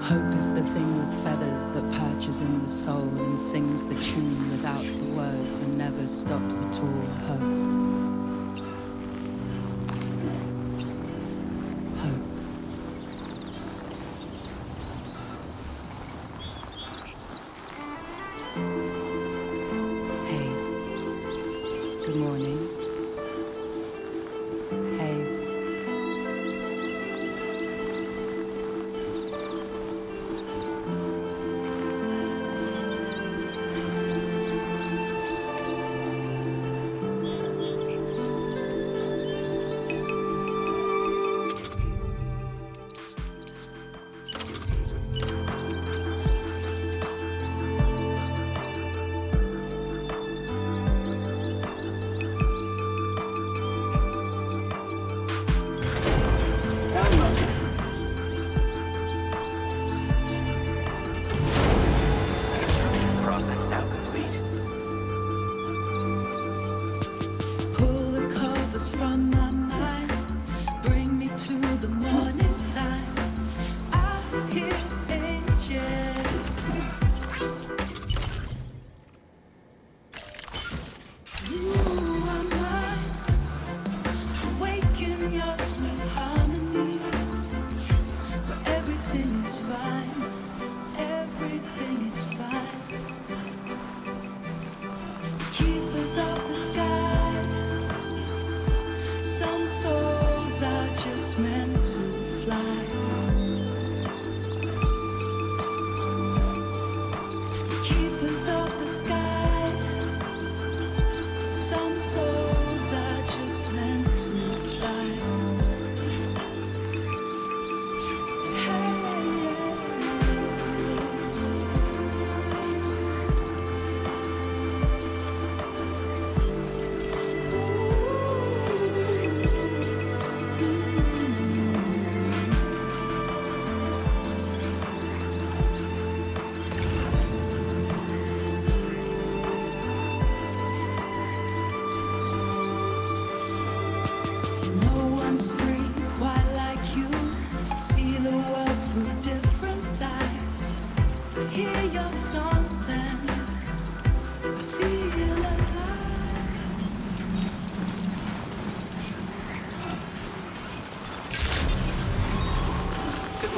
Hope is the thing with feathers that perches in the soul and sings the tune without the words and never stops at all. Hope. Hope. Hey. Good morning. Hey.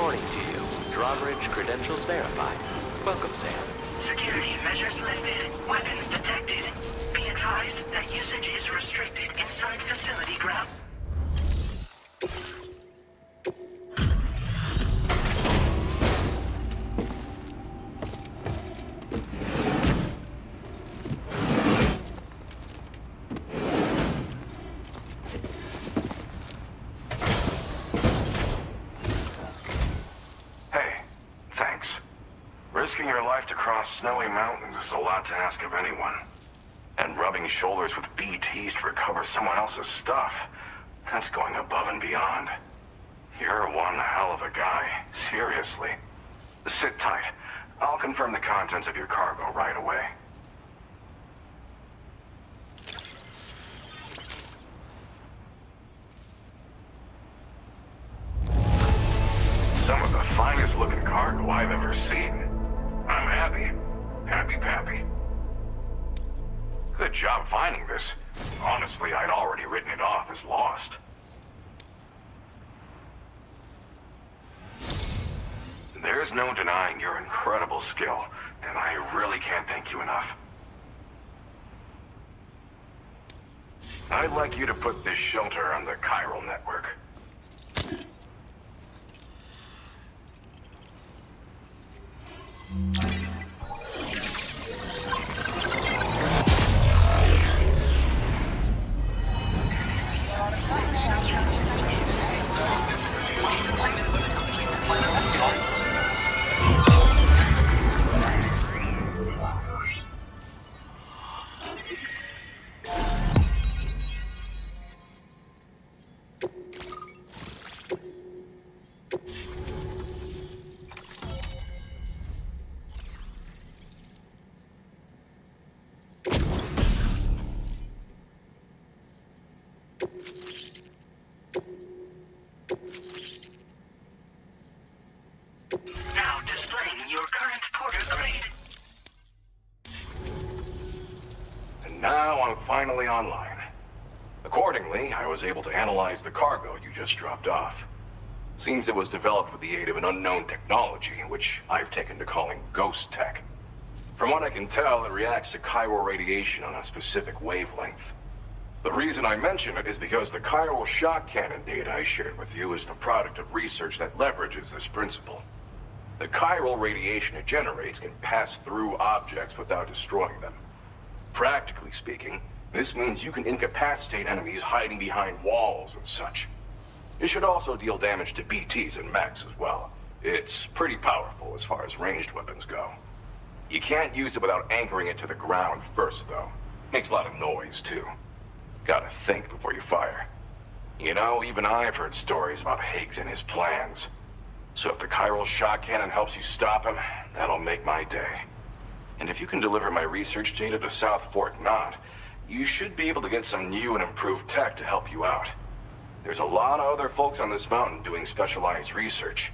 Reporting to you. Drawbridge credentials verified. Welcome, Sam. Security measures lifted. Weapons detected. Be advised that usage is restricted inside facility ground. Risking your life to cross snowy mountains is a lot to ask of anyone. And rubbing shoulders with BTs to recover someone else's stuff, that's going above and beyond. You're one hell of a guy, seriously. Sit tight. I'll confirm the contents of your cargo right away. Some of the finest looking cargo I've ever seen. I'm happy. Happy-pappy. Good job finding this. Honestly, I'd already written it off as lost. There's no denying your incredible skill, and I really can't thank you enough. I'd like you to put this shelter on the chiral network. Now displaying your current porter grade. And now I'm finally online. Accordingly, I was able to analyze the cargo you just dropped off. Seems it was developed with the aid of an unknown technology, which I've taken to calling ghost tech. From what I can tell, it reacts to chiral radiation on a specific wavelength. The reason I mention it is because the chiral shock cannon data I shared with you is the product of research that leverages this principle. The chiral radiation it generates can pass through objects without destroying them. Practically speaking, this means you can incapacitate enemies hiding behind walls and such. It should also deal damage to BTs and mechs as well. It's pretty powerful as far as ranged weapons go. You can't use it without anchoring it to the ground first, though. Makes a lot of noise, too. Gotta think before you fire. You know, even I've heard stories about Higgs and his plans. So if the chiral shock cannon helps you stop him, that'll make my day. And if you can deliver my research data to South Fort Knot, you should be able to get some new and improved tech to help you out. There's a lot of other folks on this mountain doing specialized research.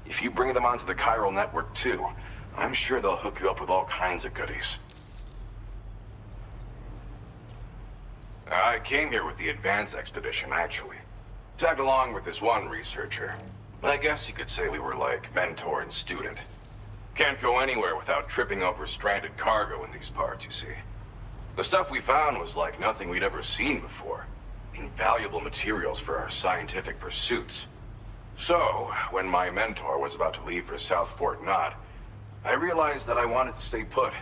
If you bring them onto the chiral network too, I'm sure they'll hook you up with all kinds of goodies. I came here with the advance expedition, actually. Tagged along with this one researcher. I guess you could say we were like mentor and student. Can't go anywhere without tripping over stranded cargo in these parts, you see. The stuff we found was like nothing we'd ever seen before. Invaluable materials for our scientific pursuits. So, when my mentor was about to leave for South Fort Knot, I realized that I wanted to stay put.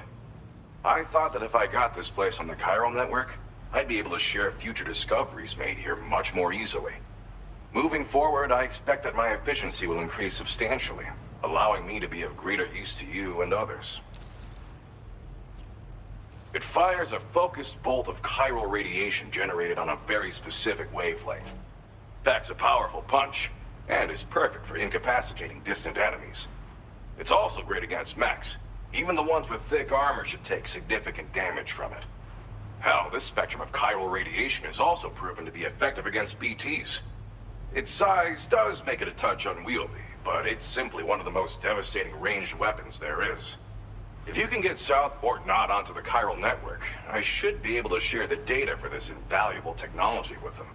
I thought that if I got this place on the chiral network, I'd be able to share future discoveries made here much more easily. Moving forward, I expect that my efficiency will increase substantially, allowing me to be of greater use to you and others. It fires a focused bolt of chiral radiation generated on a very specific wavelength. Packs a powerful punch, and is perfect for incapacitating distant enemies. It's also great against mechs. Even the ones with thick armor should take significant damage from it. Hell, this spectrum of chiral radiation is also proven to be effective against BTs. Its size does make it a touch unwieldy, but it's simply one of the most devastating ranged weapons there is. If you can get South Fort Knot onto the chiral network, I should be able to share the data for this invaluable technology with them.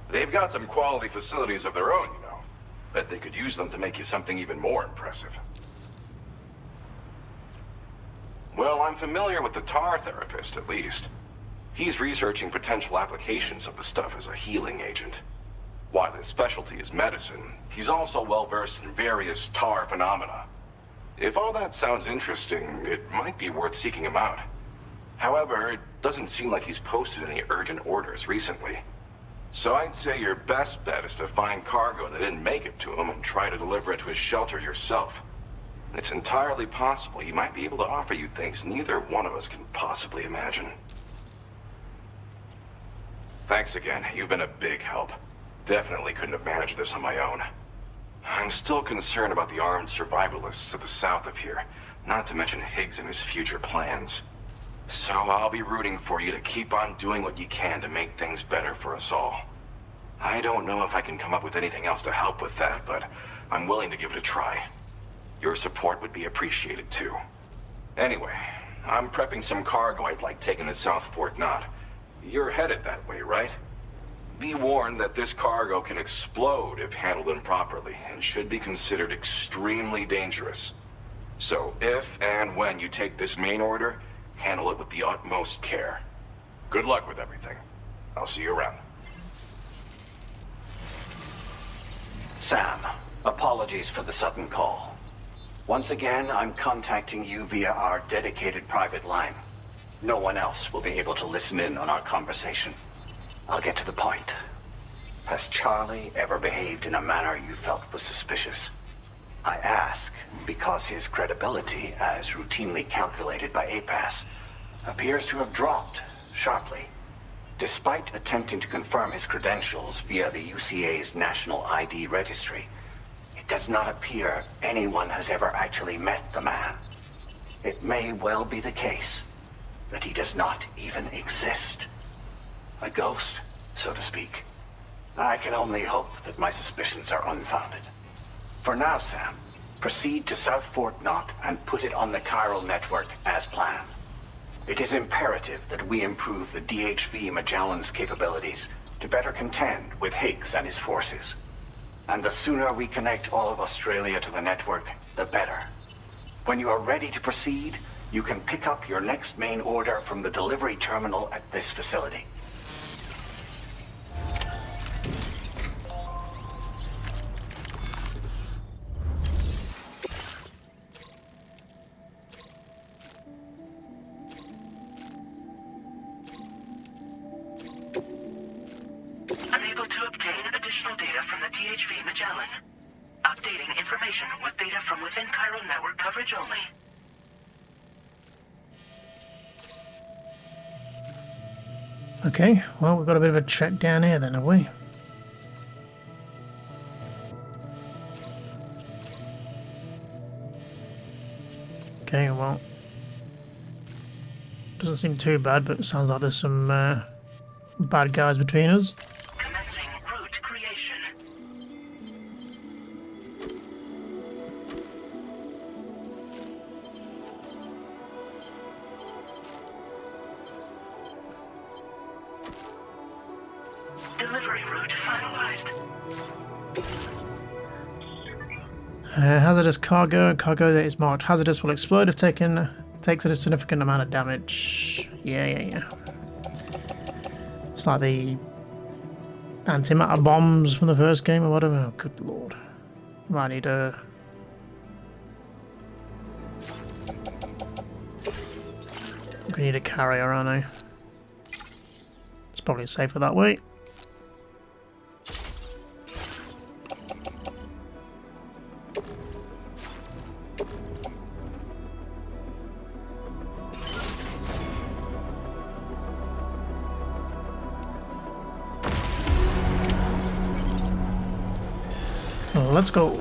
They've got some quality facilities of their own, you know. Bet they could use them to make you something even more impressive. Well, I'm familiar with the tar therapist, at least. He's researching potential applications of the stuff as a healing agent. While his specialty is medicine, he's also well-versed in various tar phenomena. If all that sounds interesting, it might be worth seeking him out. However, it doesn't seem like he's posted any urgent orders recently. So I'd say your best bet is to find cargo that didn't make it to him and try to deliver it to his shelter yourself. It's entirely possible he might be able to offer you things neither one of us can possibly imagine. Thanks again. You've been a big help. Definitely couldn't have managed this on my own. I'm still concerned about the armed survivalists to the south of here, not to mention Higgs and his future plans. So I'll be rooting for you to keep on doing what you can to make things better for us all. I don't know if I can come up with anything else to help with that, but I'm willing to give it a try. Your support would be appreciated too. Anyway, I'm prepping some cargo I'd like taken to South Fort Knott. You're headed that way, right? Be warned that this cargo can explode if handled improperly, and should be considered extremely dangerous. So if and when you take this main order, handle it with the utmost care. Good luck with everything. I'll see you around. Sam, apologies for the sudden call. Once again, I'm contacting you via our dedicated private line. No one else will be able to listen in on our conversation. I'll get to the point. Has Charlie ever behaved in a manner you felt was suspicious? I ask because his credibility, as routinely calculated by APAS, appears to have dropped sharply. Despite attempting to confirm his credentials via the UCA's National ID Registry, it does not appear anyone has ever actually met the man. It may well be the case that he does not even exist. A ghost, so to speak. I can only hope that my suspicions are unfounded. For now, Sam, proceed to South Fort Knott and put it on the chiral network as planned. It is imperative that we improve the DHV Magellan's capabilities to better contend with Higgs and his forces. And the sooner we connect all of Australia to the network, the better. When you are ready to proceed, you can pick up your next main order from the delivery terminal at this facility. Unable to obtain additional data from the DHV Magellan. Updating information with data from within chiral network coverage only. Okay, well, we've got a bit of a trek down here then, have we? Okay, well, doesn't seem too bad, but it sounds like there's some bad guys between us. Commencing route creation. Delivery route finalized. Hazardous cargo. Cargo that is marked hazardous will explode if takes a significant amount of damage. Yeah. It's like the antimatter bombs from the first game or whatever. Oh, good lord. Might need a... I'm gonna need a carrier, aren't I? It's probably safer that way. Let's go.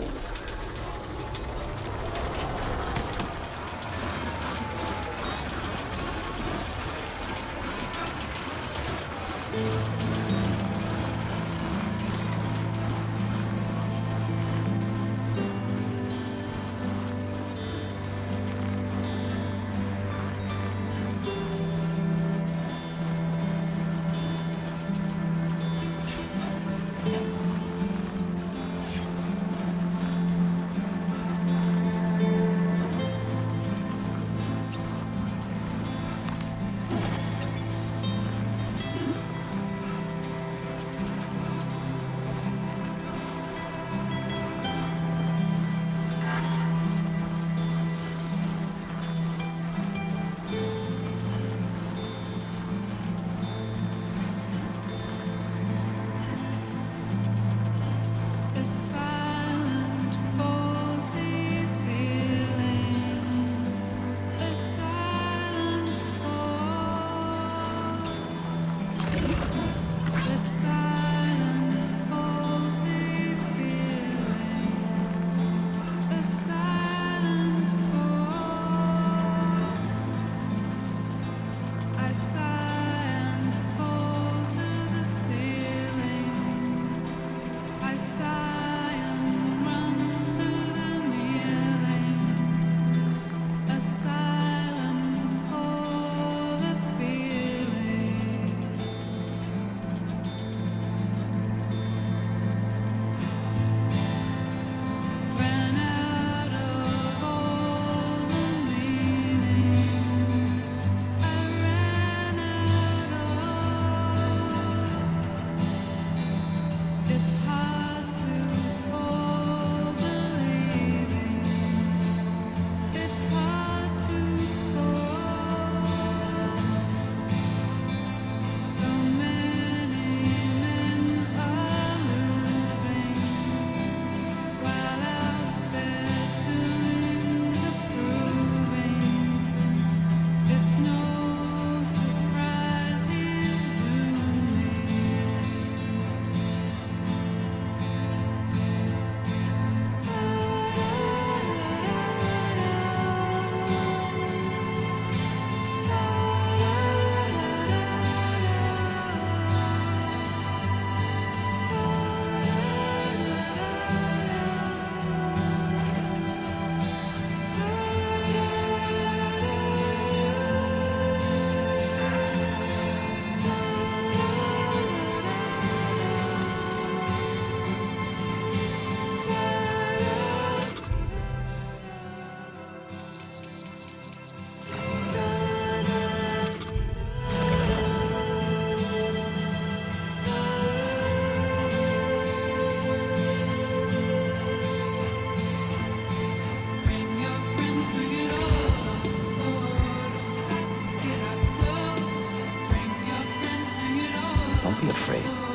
Don't be afraid.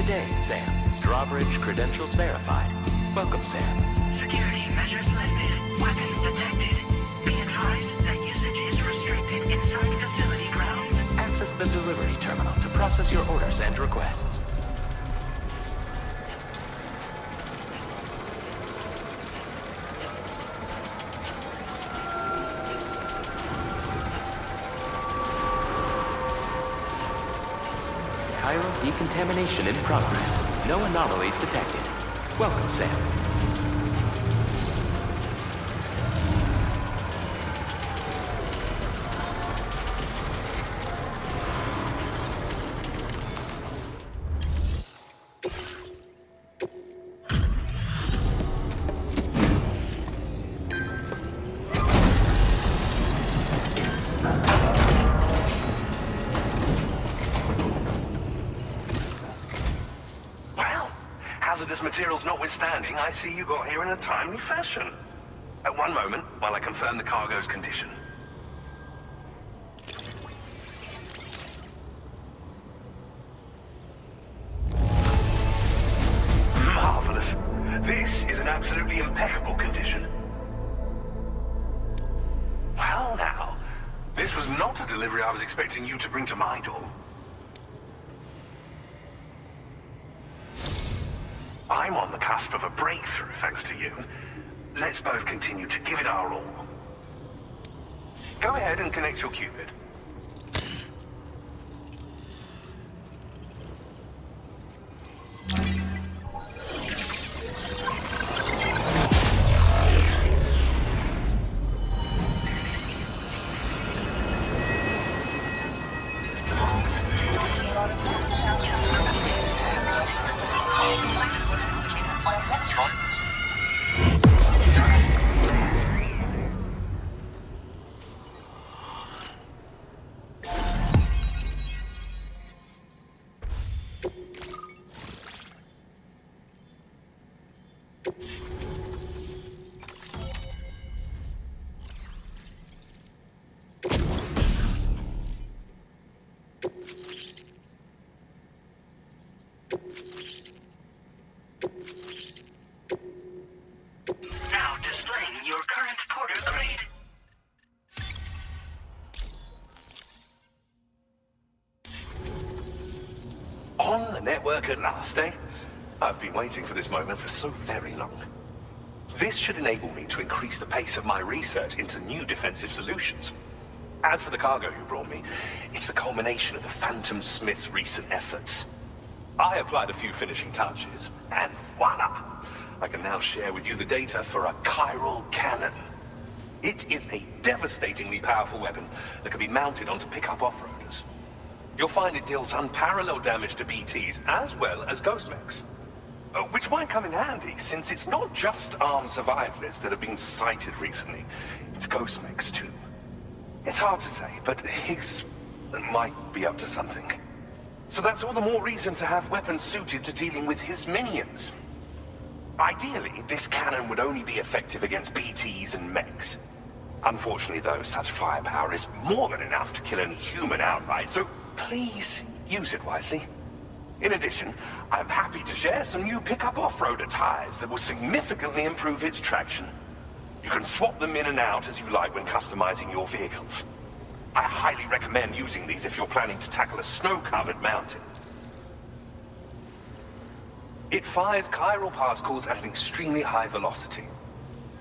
day, Sam. Drawbridge credentials verified. Welcome, Sam. Security measures lifted. Weapons detected. Be advised that usage is restricted inside facility grounds. Access the delivery terminal to process your orders and requests. Chiral decontamination in progress. No anomalies detected. Welcome, Sam. Materials notwithstanding, I see you got here in a timely fashion. At one moment, while I confirm the cargo's condition. Marvelous. This is an absolutely impeccable condition. Well now, this was not a delivery I was expecting you to bring to my door. I'm on the cusp of a breakthrough thanks to you. Let's both continue to give it our all. Go ahead and connect your Cupid. Now displaying your current porter grade. On the network at last, eh? I've been waiting for this moment for so very long. This should enable me to increase the pace of my research into new defensive solutions. As for the cargo you brought me, it's the culmination of the Phantom Smith's recent efforts. I applied a few finishing touches, and voila! I can now share with you the data for a chiral cannon. It is a devastatingly powerful weapon that can be mounted onto pickup off-roaders. You'll find it deals unparalleled damage to BTs as well as ghost mechs. Which might come in handy, since it's not just armed survivalists that have been sighted recently. It's ghost mechs too. It's hard to say, but Higgs might be up to something. So that's all the more reason to have weapons suited to dealing with his minions. Ideally, this cannon would only be effective against BTs and mechs. Unfortunately, though, such firepower is more than enough to kill any human outright, so please use it wisely. In addition, I'm happy to share some new pickup off-roader tires that will significantly improve its traction. You can swap them in and out as you like when customizing your vehicles. I highly recommend using these if you're planning to tackle a snow-covered mountain. It fires chiral particles at an extremely high velocity.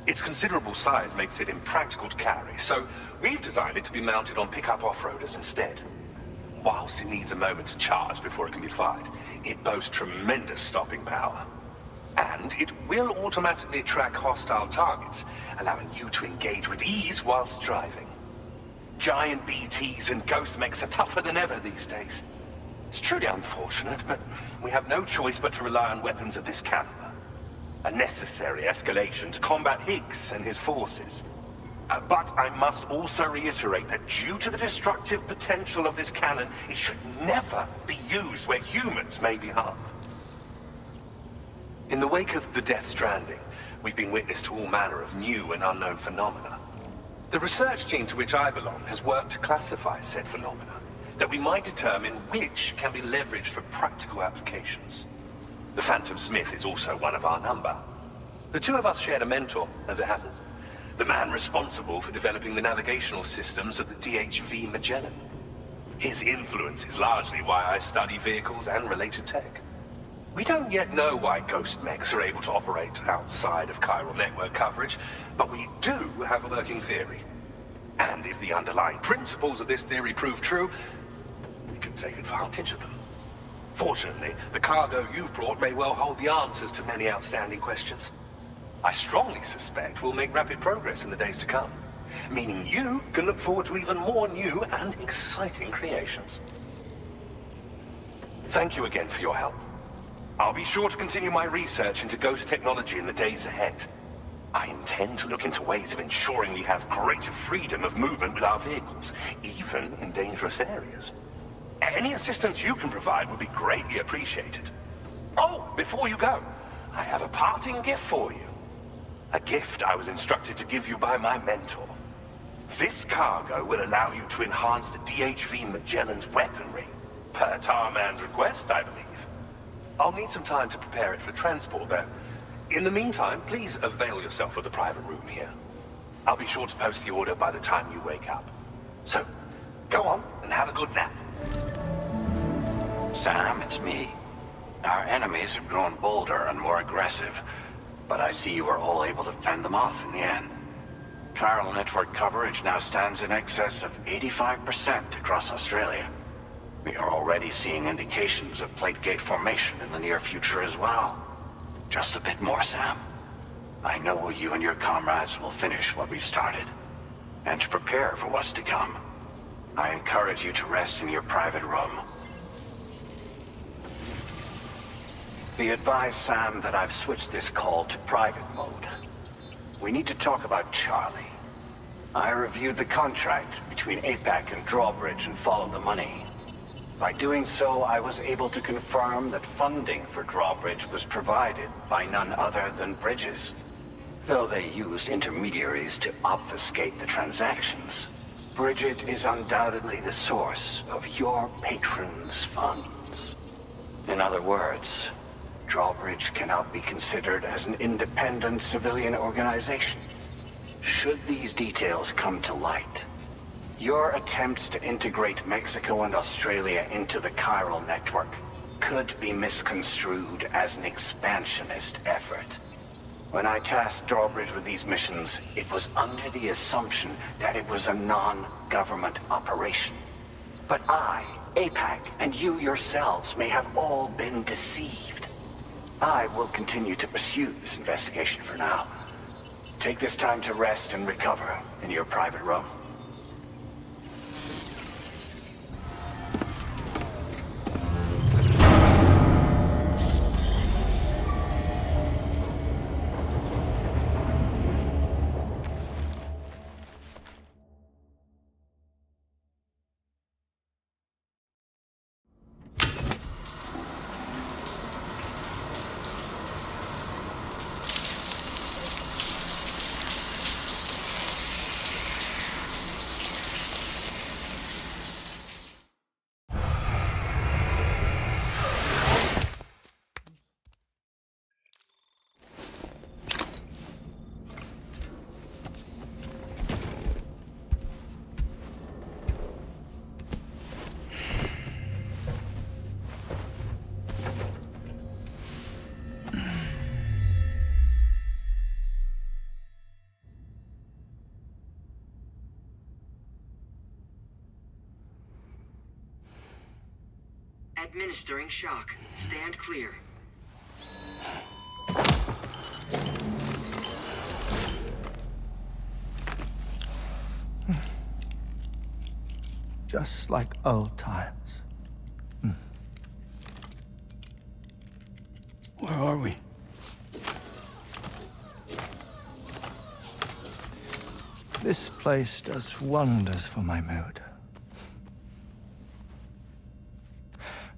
Its considerable size makes it impractical to carry, so we've designed it to be mounted on pickup off-roaders instead. Whilst it needs a moment to charge before it can be fired, it boasts tremendous stopping power. And it will automatically track hostile targets, allowing you to engage with ease whilst driving. Giant BTs and ghost mechs are tougher than ever these days. It's truly unfortunate, but we have no choice but to rely on weapons of this caliber. A necessary escalation to combat Higgs and his forces. But I must also reiterate that due to the destructive potential of this cannon, it should never be used where humans may be harmed. In the wake of the Death Stranding, we've been witness to all manner of new and unknown phenomena. The research team to which I belong has worked to classify said phenomena, that we might determine which can be leveraged for practical applications. The Phantom Smith is also one of our number. The two of us shared a mentor, as it happens. The man responsible for developing the navigational systems of the DHV Magellan. His influence is largely why I study vehicles and related tech. We don't yet know why ghost mechs are able to operate outside of chiral network coverage, but we do have a working theory. And if the underlying principles of this theory prove true, we can take advantage of them. Fortunately, the cargo you've brought may well hold the answers to many outstanding questions. I strongly suspect we'll make rapid progress in the days to come, meaning you can look forward to even more new and exciting creations. Thank you again for your help. I'll be sure to continue my research into ghost technology in the days ahead. I intend to look into ways of ensuring we have greater freedom of movement with our vehicles, even in dangerous areas. Any assistance you can provide would be greatly appreciated. Oh, before you go, I have a parting gift for you. A gift I was instructed to give you by my mentor. This cargo will allow you to enhance the DHV Magellan's weaponry, per Tarman's request, I believe. I'll need some time to prepare it for transport, though. In the meantime, please avail yourself of the private room here. I'll be sure to post the order by the time you wake up. So, go on and have a good nap. Sam, it's me. Our enemies have grown bolder and more aggressive, but I see you were all able to fend them off in the end. Chiral network coverage now stands in excess of 85% across Australia. We are already seeing indications of plate gate formation in the near future as well. Just a bit more, Sam. I know you and your comrades will finish what we've started, and to prepare for what's to come. I encourage you to rest in your private room. Be advised, Sam, that I've switched this call to private mode. We need to talk about Charlie. I reviewed the contract between APAC and Drawbridge and followed the money. By doing so, I was able to confirm that funding for Drawbridge was provided by none other than Bridges, though they used intermediaries to obfuscate the transactions. Bridget is undoubtedly the source of your patron's funds. In other words, Drawbridge cannot be considered as an independent civilian organization. Should these details come to light, your attempts to integrate Mexico and Australia into the Chiral network could be misconstrued as an expansionist effort. When I tasked Drawbridge with these missions, it was under the assumption that it was a non-government operation. But I, APAC, and you yourselves may have all been deceived. I will continue to pursue this investigation for now. Take this time to rest and recover in your private room. Administering shock. Stand clear. Just like old times. Where are we? This place does wonders for my mood.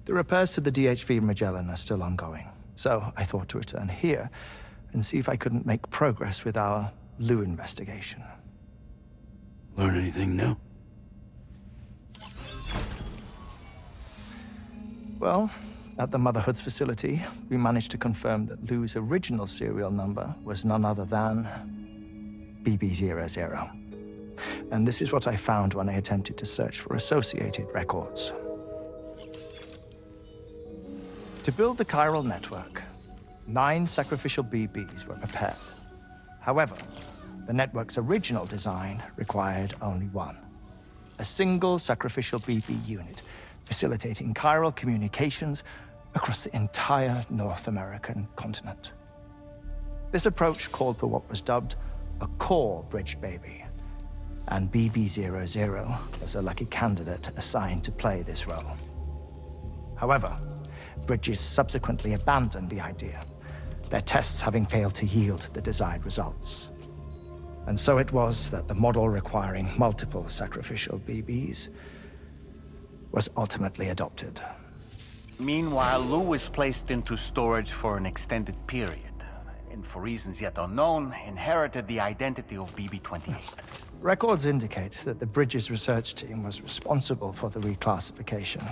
The repairs to the DHV Magellan are still ongoing, so I thought to return here and see if I couldn't make progress with our Lou investigation. Learn anything new? Well, at the Motherhood's facility, we managed to confirm that Lou's original serial number was none other than BB00. And this is what I found when I attempted to search for associated records. To build the Chiral network, 9 sacrificial BBs were prepared. However, the network's original design required only 1. A single sacrificial BB unit, facilitating chiral communications across the entire North American continent. This approach called for what was dubbed a core bridge baby, and BB00 was a lucky candidate assigned to play this role. However, Bridges subsequently abandoned the idea, their tests having failed to yield the desired results. And so it was that the model requiring multiple sacrificial BBs was ultimately adopted. Meanwhile, Lou was placed into storage for an extended period, and for reasons yet unknown, inherited the identity of BB-28. Records indicate that the Bridges research team was responsible for the reclassification.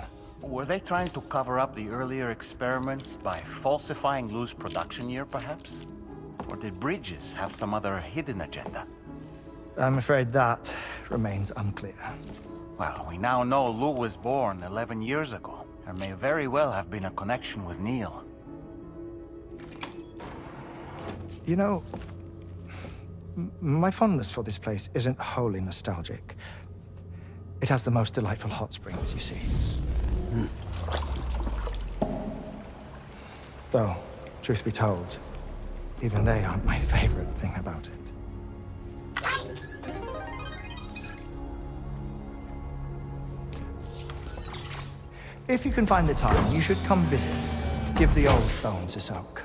Were they trying to cover up the earlier experiments by falsifying Lou's production year, perhaps? Or did Bridges have some other hidden agenda? I'm afraid that remains unclear. Well, we now know Lou was born 11 years ago. There may very well have been a connection with Neil. You know, my fondness for this place isn't wholly nostalgic. It has the most delightful hot springs, you see. Though, truth be told, even they aren't my favorite thing about it. If you can find the time, you should come visit. Give the old bones a soak.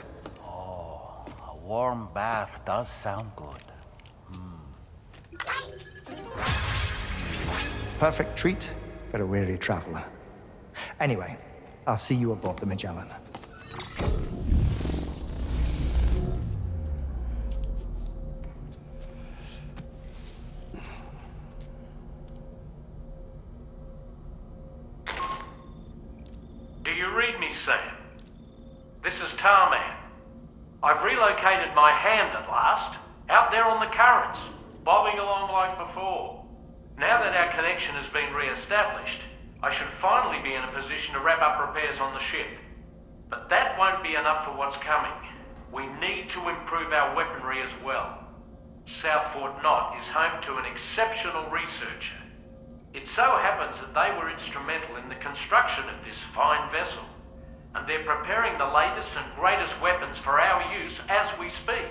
Oh, a warm bath does sound good. Perfect treat for a weary traveler. Anyway, I'll see you aboard the Magellan. Do you read me, Sam? This is Tarman. I've relocated my hand at last, out there on the currents, bobbing along like before. Now that our connection has been re-established, I should finally be in a position to wrap up repairs on the ship. But that won't be enough for what's coming. We need to improve our weaponry as well. South Fort Knott is home to an exceptional researcher. It so happens that they were instrumental in the construction of this fine vessel, and they're preparing the latest and greatest weapons for our use as we speak.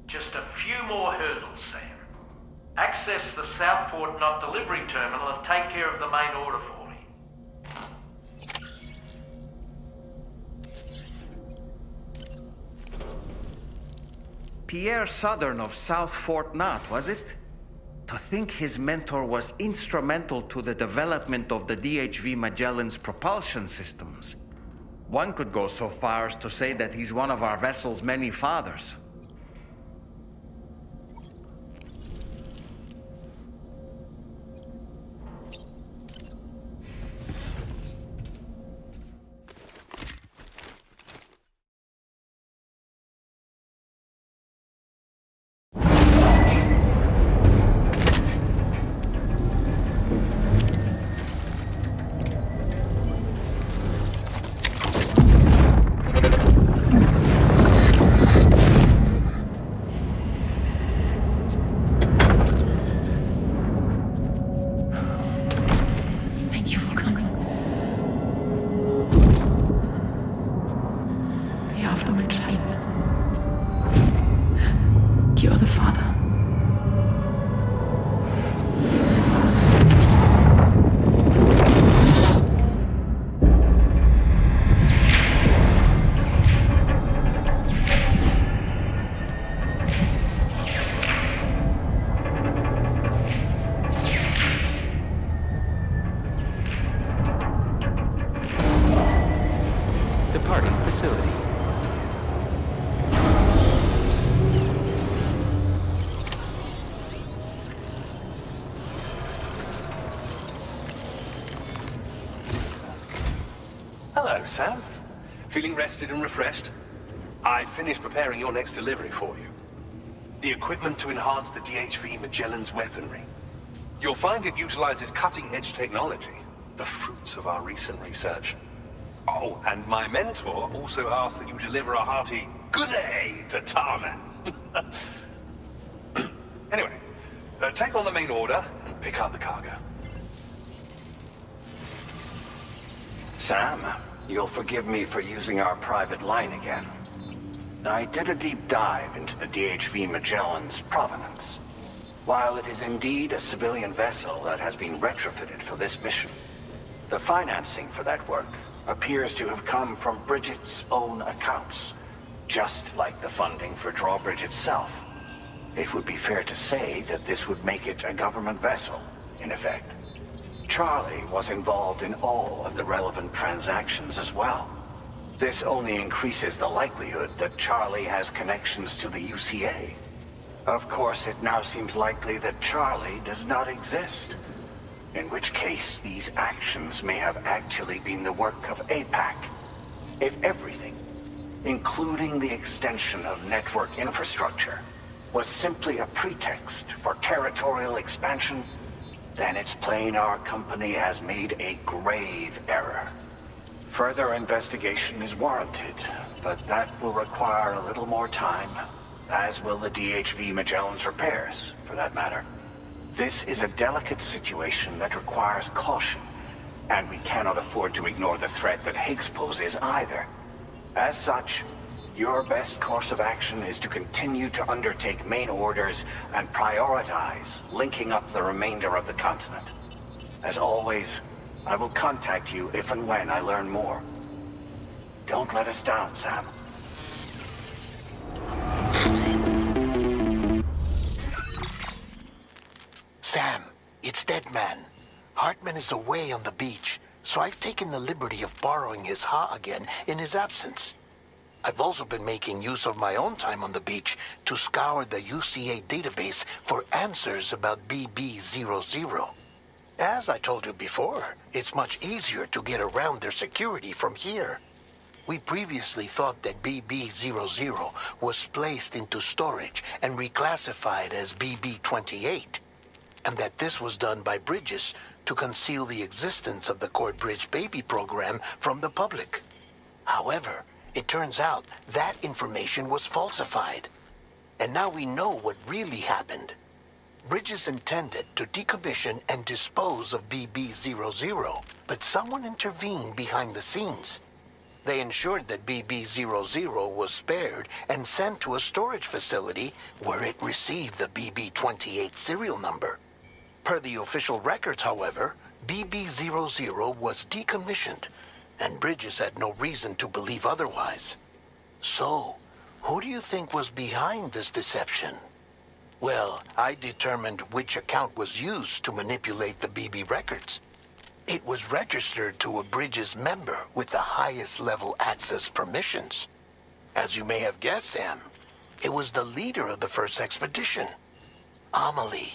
Just a few more hurdles, Sam. Access the South Fort Knott delivery terminal and take care of the main order for me. Pierre Southern of South Fort Knott, was it? To think his mentor was instrumental to the development of the DHV Magellan's propulsion systems. One could go so far as to say that he's one of our vessel's many fathers. Thank you for coming. Be after my child. You are the father. Departing facility. Hello, Sam. Feeling rested and refreshed? I finished preparing your next delivery for you. The equipment to enhance the DHV Magellan's weaponry. You'll find it utilizes cutting-edge technology, the fruits of our recent research. Oh, and my mentor also asked that you deliver a hearty good day to Tarman. Anyway, take on the main order and pick up the cargo. Sam, you'll forgive me for using our private line again. I did a deep dive into the DHV Magellan's provenance. While it is indeed a civilian vessel that has been retrofitted for this mission, the financing for that work appears to have come from Bridget's own accounts, just like the funding for Drawbridge itself. It would be fair to say that this would make it a government vessel, in effect. Charlie was involved in all of the relevant transactions as well. This only increases the likelihood that Charlie has connections to the UCA. Of course, it now seems likely that Charlie does not exist. In which case, these actions may have actually been the work of APAC. If everything, including the extension of network infrastructure, was simply a pretext for territorial expansion, then it's plain our company has made a grave error. Further investigation is warranted, but that will require a little more time as will the DHV Magellan's repairs, for that matter. This is a delicate situation that requires caution, and we cannot afford to ignore the threat that Higgs poses either. As such, your best course of action is to continue to undertake main orders and prioritize linking up the remainder of the continent. As always, I will contact you if and when I learn more. Don't let us down, Sam. Sam, it's Deadman. Hartman is away on the beach, so I've taken the liberty of borrowing his Ha again in his absence. I've also been making use of my own time on the beach to scour the UCA database for answers about BB-00. As I told you before, it's much easier to get around their security from here. We previously thought that BB-00 was placed into storage and reclassified as BB-28, and that this was done by Bridges to conceal the existence of the Corbridge Baby program from the public. However, it turns out that information was falsified, and now we know what really happened. Bridges intended to decommission and dispose of BB-00, but someone intervened behind the scenes. They ensured that BB-00 was spared and sent to a storage facility where it received the BB-28 serial number. Per the official records, however, BB-00 was decommissioned, and Bridges had no reason to believe otherwise. So, who do you think was behind this deception? Well, I determined which account was used to manipulate the BB records. It was registered to a Bridges member with the highest level access permissions. As you may have guessed, Sam, it was the leader of the first expedition, Amelie.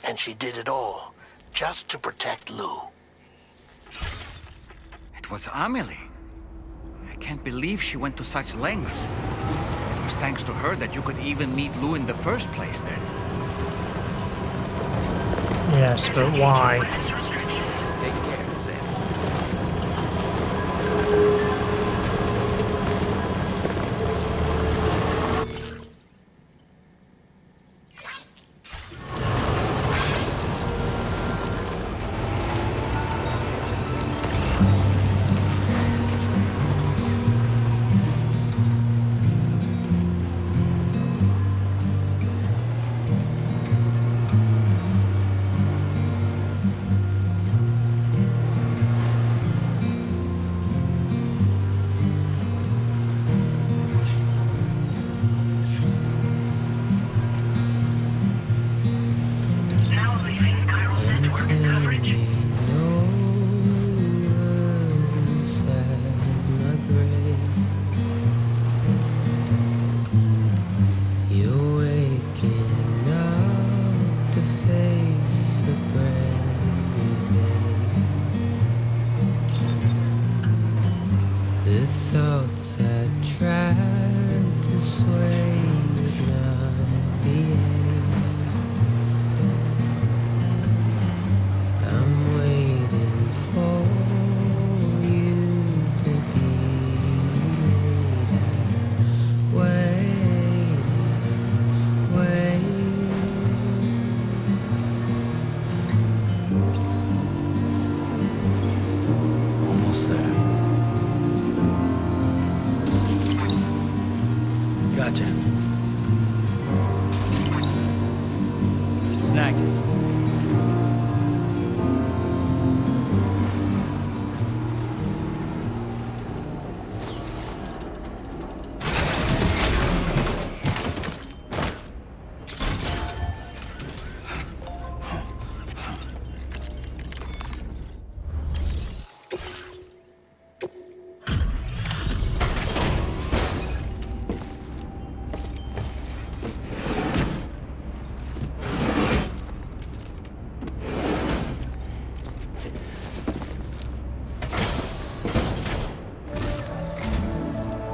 And she did it all just to protect Lou. It was Amelie. I can't believe she went to such lengths. It was thanks to her that you could even meet Lou in the first place then. Yes, but why? Take care, Sam.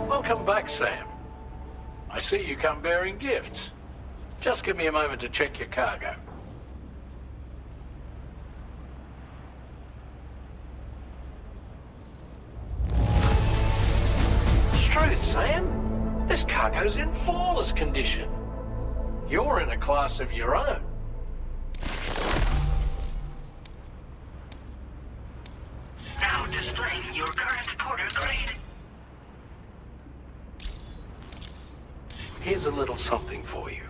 Welcome back, Sam. I see you come bearing gifts. Just give me a moment to check your cargo. Truth, Sam. This cargo's in flawless condition. You're in a class of your own. Now displaying your current porter grade. Here's a little something for you.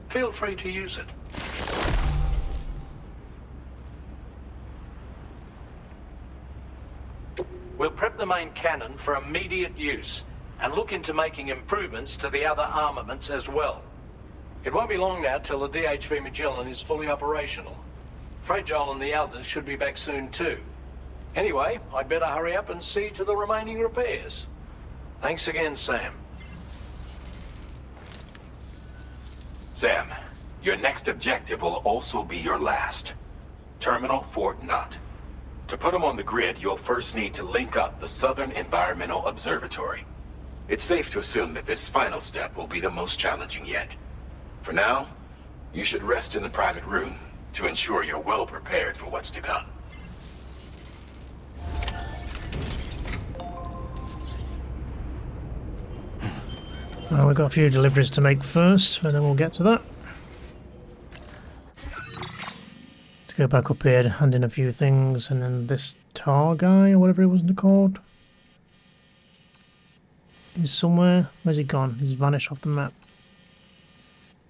Feel free to use it. We'll prep the main cannon for immediate use and look into making improvements to the other armaments as well. It won't be long now till the DHV Magellan is fully operational. Fragile and the others should be back soon too. Anyway, I'd better hurry up and see to the remaining repairs. Thanks again, Sam. Sam, your next objective will also be your last. Terminal Fort Knott. To put them on the grid, you'll first need to link up the Southern Environmental Observatory. It's safe to assume that this final step will be the most challenging yet. For now, you should rest in the private room to ensure you're well prepared for what's to come. Well, we've got a few deliveries to make first, and then we'll get to that. Let's go back up here, hand in a few things, and then this tar guy, or whatever he was called, he's somewhere. Where's he gone? He's vanished off the map.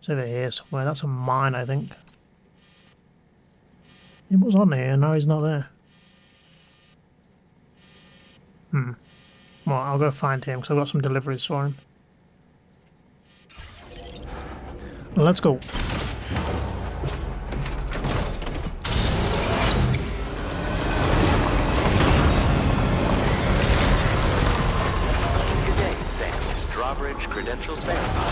It's over here somewhere. That's a mine, I think. He was on here, now he's not there. Well, I'll go find him, because I've got some deliveries for him. Let's go. Good day, Sam. Drawbridge credentials verified.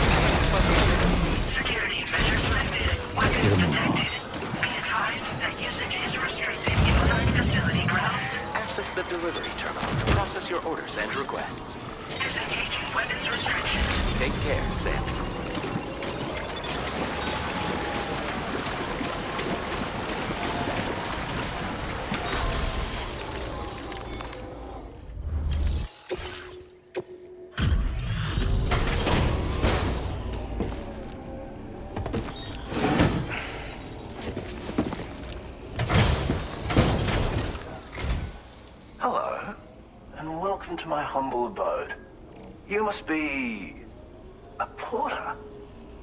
Security measures lifted. Weapons detected. Be advised that usage is restricted inside facility grounds. Access the delivery terminal to process your orders and requests. Disengaging weapons restrictions. Take care, Sam. Hello, and welcome to my humble abode. You must be a porter.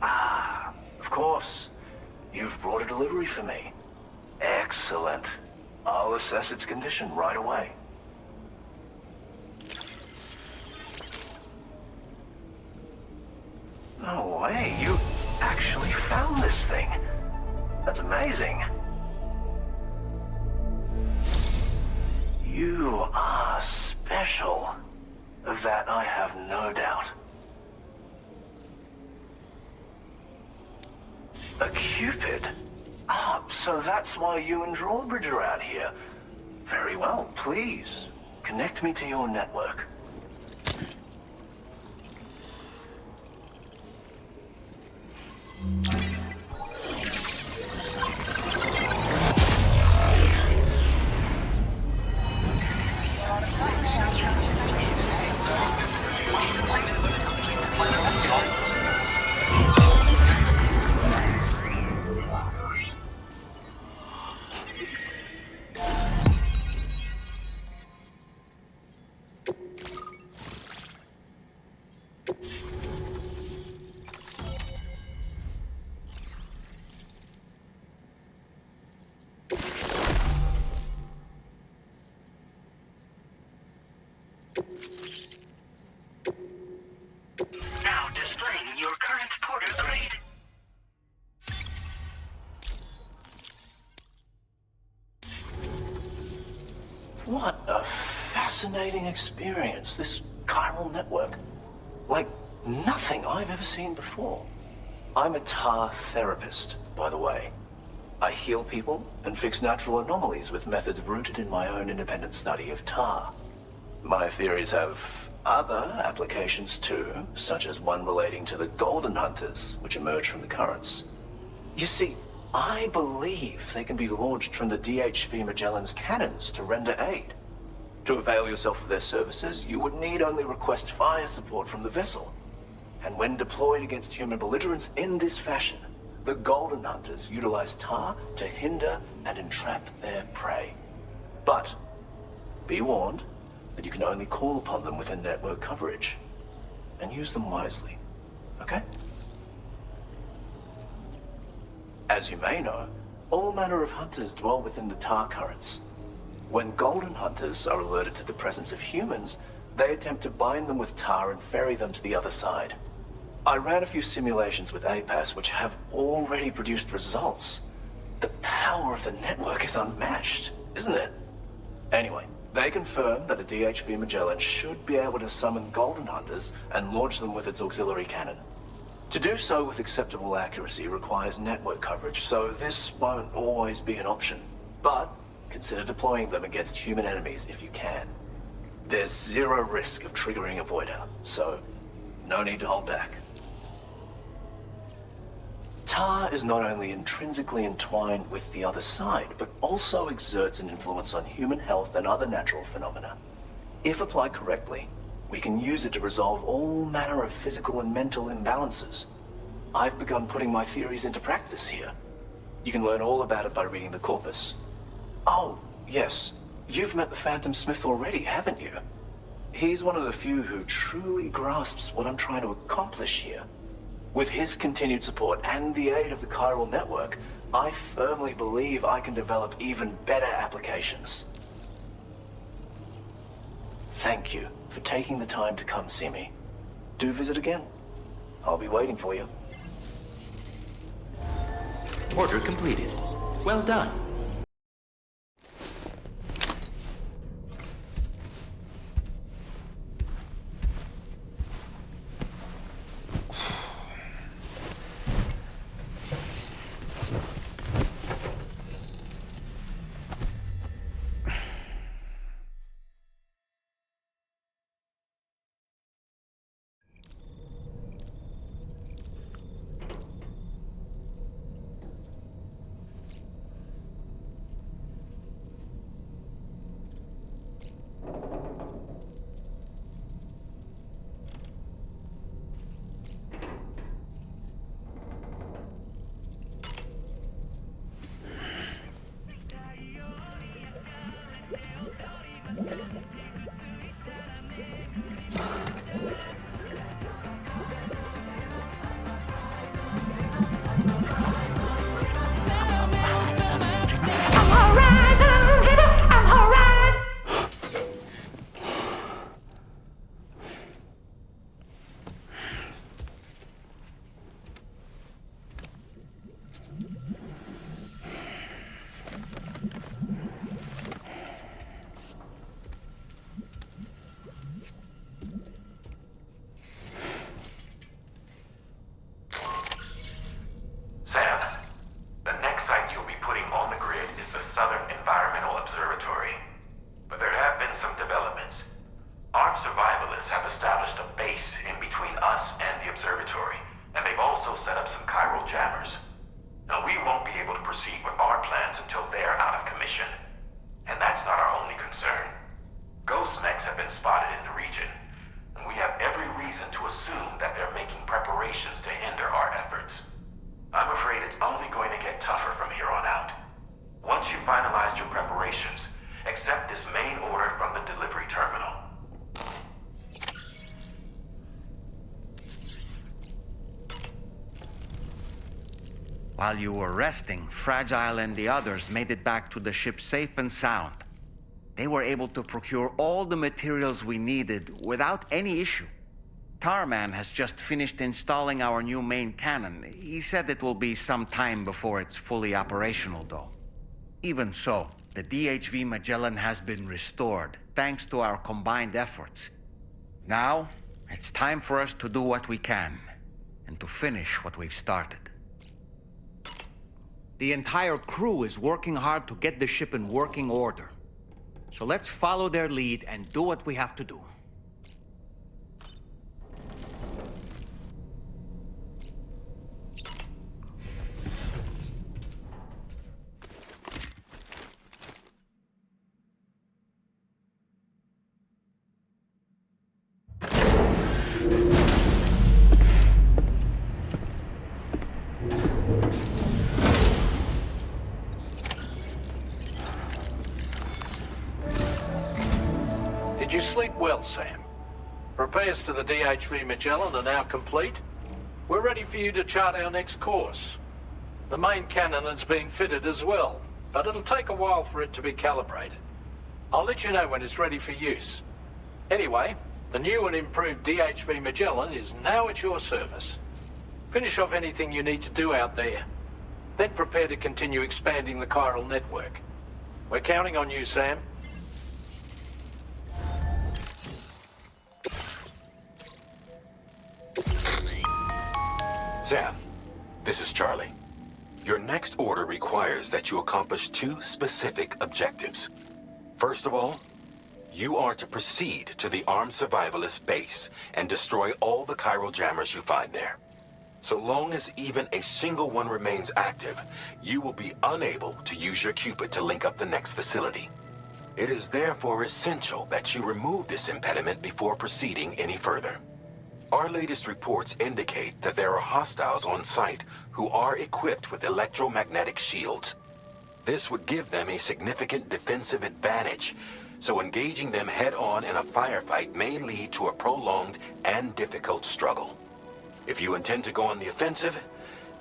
Ah, of course. You've brought a delivery for me. Excellent. I'll assess its condition right away. No way, you actually found this thing. That's amazing. You are special. Of that I have no doubt. A Cupid? Ah, so that's why you and Drawbridge are out here. Very well, please. Connect me to your network. Now displaying your current porter grade. What a fascinating experience, this chiral network. Like nothing I've ever seen before. I'm a tar therapist, by the way. I heal people and fix natural anomalies with methods rooted in my own independent study of tar. My theories have other applications too, such as one relating to the golden hunters, which emerge from the currents. You see, I believe they can be launched from the DHV Magellan's cannons to render aid. To avail yourself of their services, you would need only request fire support from the vessel. And when deployed against human belligerents in this fashion, the Golden Hunters utilize tar to hinder and entrap their prey. But be warned that you can only call upon them within network coverage, and use them wisely, okay? As you may know, all manner of hunters dwell within the tar currents. When Golden Hunters are alerted to the presence of humans, they attempt to bind them with tar and ferry them to the other side. I ran a few simulations with APAS which have already produced results. The power of the network is unmatched, isn't it? Anyway, they confirm that a DHV Magellan should be able to summon Golden Hunters and launch them with its auxiliary cannon. To do so with acceptable accuracy requires network coverage, so this won't always be an option. But consider deploying them against human enemies if you can. There's zero risk of triggering a void out, so no need to hold back. Tar is not only intrinsically entwined with the other side, but also exerts an influence on human health and other natural phenomena. If applied correctly, we can use it to resolve all manner of physical and mental imbalances. I've begun putting my theories into practice here. You can learn all about it by reading the corpus. Oh, yes. You've met the Phantom Smith already, haven't you? He's one of the few who truly grasps what I'm trying to accomplish here. With his continued support and the aid of the chiral network, I firmly believe I can develop even better applications. Thank you for taking the time to come see me. Do visit again. I'll be waiting for you. Order completed. Well done. Sam, the next site you'll be putting on the grid is the Southern Environmental Observatory. But there have been some developments. Armed survivalists have established a base in between us and the observatory, and they've also set up some chiral jammers. Now, we won't be able to proceed with our plans until they're out of commission. And that's not our only concern. Ghost mechs have been spotted in the region, and we have every reason to assume that they're making preparations to hinder our efforts. I'm afraid it's only going to get tougher from here on out. Once you've finalized your preparations, accept this main order from the delivery terminal. While you were resting, Fragile and the others made it back to the ship safe and sound. They were able to procure all the materials we needed without any issue. Tarman has just finished installing our new main cannon. He said it will be some time before it's fully operational, though. Even so, the DHV Magellan has been restored, thanks to our combined efforts. Now, it's time for us to do what we can, and to finish what we've started. The entire crew is working hard to get the ship in working order. So let's follow their lead and do what we have to do. Did you sleep well, Sam? Repairs to the DHV Magellan are now complete. We're ready for you to chart our next course. The main cannon is being fitted as well, but it'll take a while for it to be calibrated. I'll let you know when it's ready for use. Anyway, the new and improved DHV Magellan is now at your service. Finish off anything you need to do out there. Then prepare to continue expanding the chiral network. We're counting on you, Sam. Sam, this is Charlie. Your next order requires that you accomplish 2 specific objectives. First of all, you are to proceed to the armed survivalist base and destroy all the chiral jammers you find there. So long as even a single one remains active, you will be unable to use your Cupid to link up the next facility. It is therefore essential that you remove this impediment before proceeding any further. Our latest reports indicate that there are hostiles on site who are equipped with electromagnetic shields. This would give them a significant defensive advantage, so engaging them head-on in a firefight may lead to a prolonged and difficult struggle. If you intend to go on the offensive,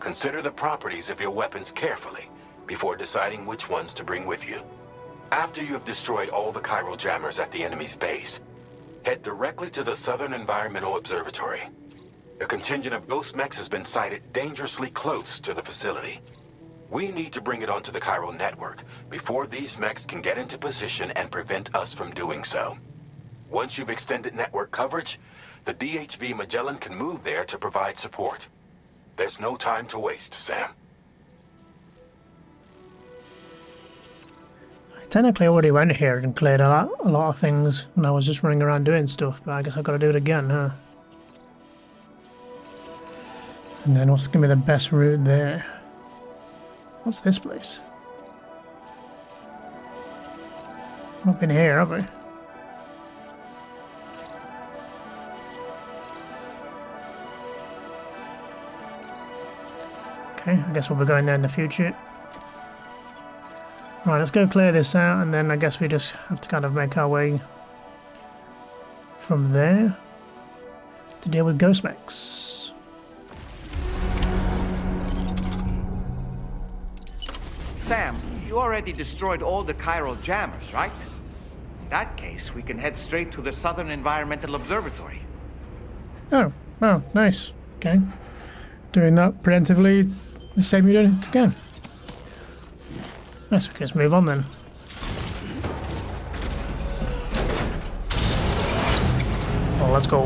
consider the properties of your weapons carefully before deciding which ones to bring with you. After you have destroyed all the chiral jammers at the enemy's base, head directly to the Southern Environmental Observatory. A contingent of ghost mechs has been sighted dangerously close to the facility. We need to bring it onto the chiral network before these mechs can get into position and prevent us from doing so. Once you've extended network coverage, the DHV Magellan can move there to provide support. There's no time to waste, Sam. I technically already went here and cleared a lot of things when I was just running around doing stuff, but I guess I've got to do it again, huh? And then what's going to be the best route there? What's this place? Not been here, have we? Okay, I guess we'll be going there in the future. Right, let's go clear this out, and then I guess we just have to kind of make our way from there to deal with ghost mechs. Sam, you already destroyed all the chiral jammers, right? In that case, we can head straight to the Southern Environmental Observatory. Oh, nice. Okay. Doing that preemptively will save me doing it again. Nice, okay, let's move on then. Oh, let's go.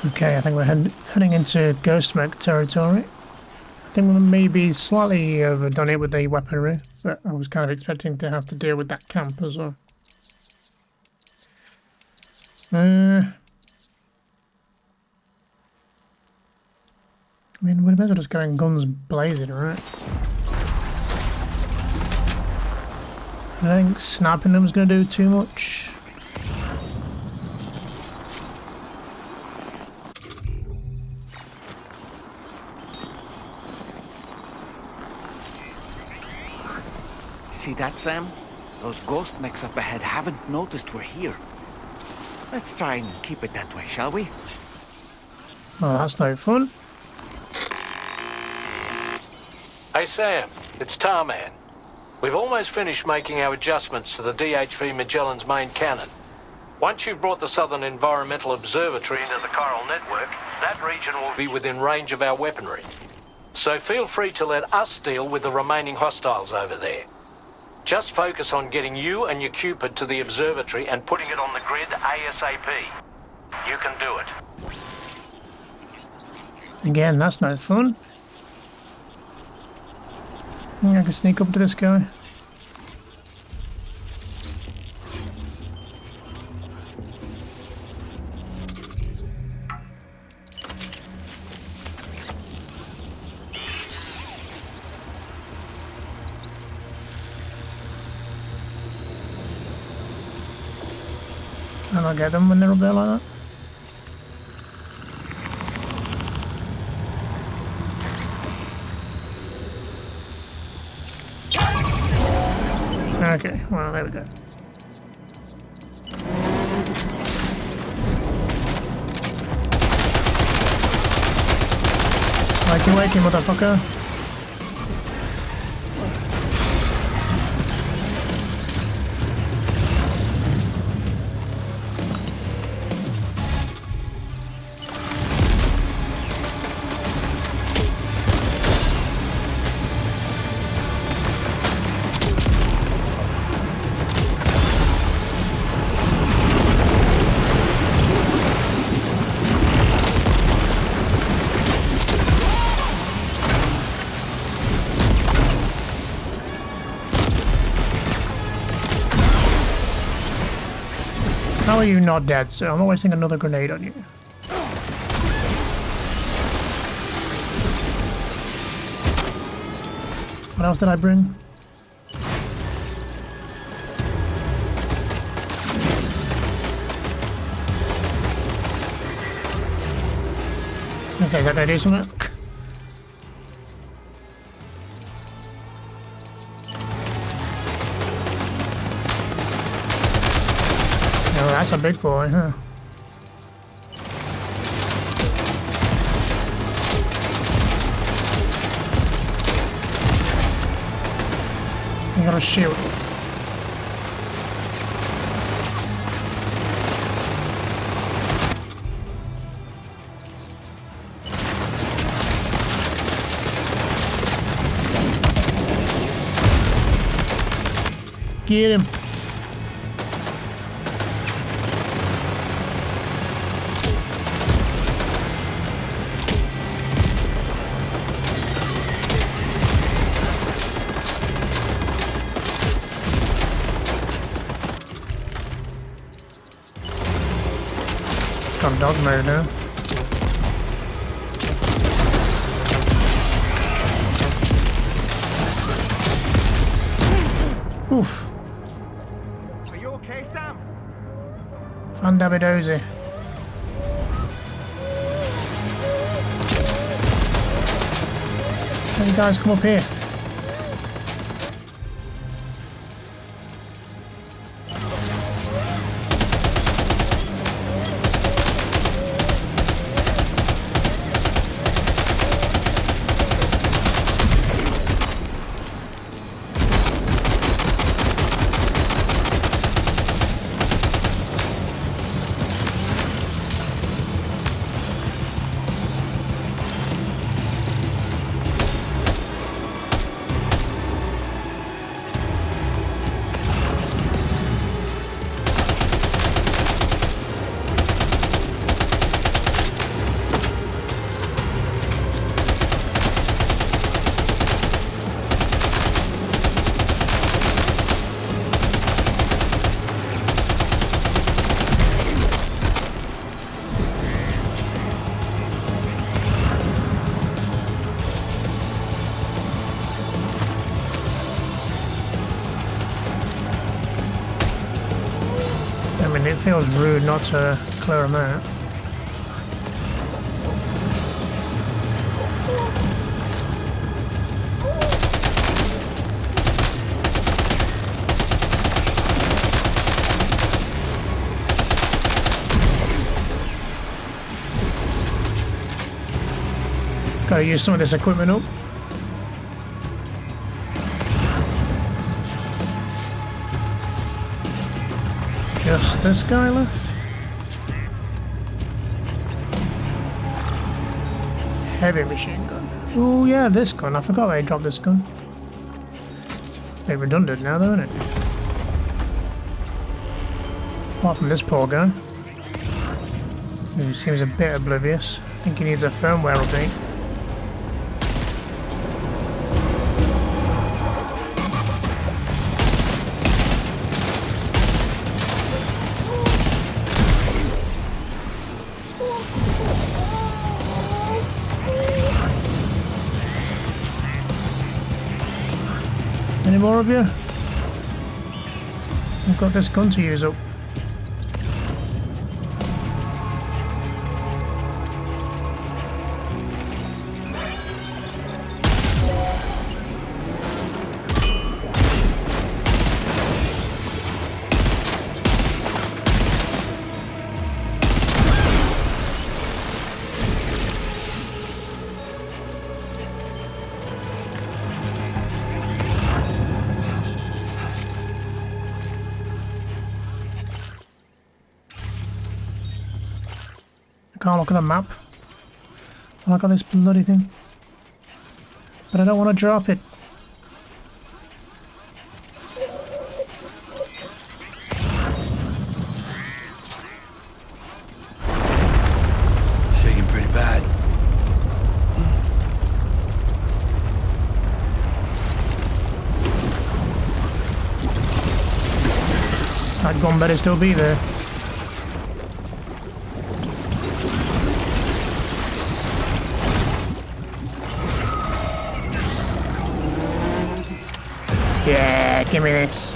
Okay, I think we're heading into ghost mech territory. I think we maybe slightly overdone it with the weaponry, but I was kind of expecting to have to deal with that camp as well. I mean, we might as well just go in guns blazing, right? I don't think sniping them is going to do too much. See that, Sam? Those ghost mechs up ahead haven't noticed we're here. Let's try and keep it that way, shall we? Well, that's no fun. Hey Sam, it's Tarman. We've almost finished making our adjustments to the DHV Magellan's main cannon. Once you've brought the Southern Environmental Observatory into the chiral network, that region will be within range of our weaponry. So feel free to let us deal with the remaining hostiles over there. Just focus on getting you and your Cupid to the observatory and putting it on the grid ASAP. You can do it. Again, that's no fun. I think I can sneak up to this guy. And I'll get them when they're up there like that. Okay, well, there we go. Wakey, motherfucker. How are you not dead, sir? I'm not wasting another grenade on you. What else did I bring? Is that gonna do something? Oh, that's a big boy, huh? I got a shield. Get him. Got dog mode now. Oof. Are you okay, Sam? Fandabby-dozy. How you guys come up here? It feels rude not to clear them out. Gotta use some of this equipment up. Just this guy left? Heavy machine gun. Oh yeah, this gun. I forgot I dropped this gun. It's a bit redundant now though, isn't it? Apart from this poor guy. He seems a bit oblivious. I think he needs a firmware update. Any more of you? I've got this gun to use up. can't look at the map. Oh, I got this bloody thing. But I don't want to drop it. Shaking pretty bad. That gun better still be there. Yeah, give me this.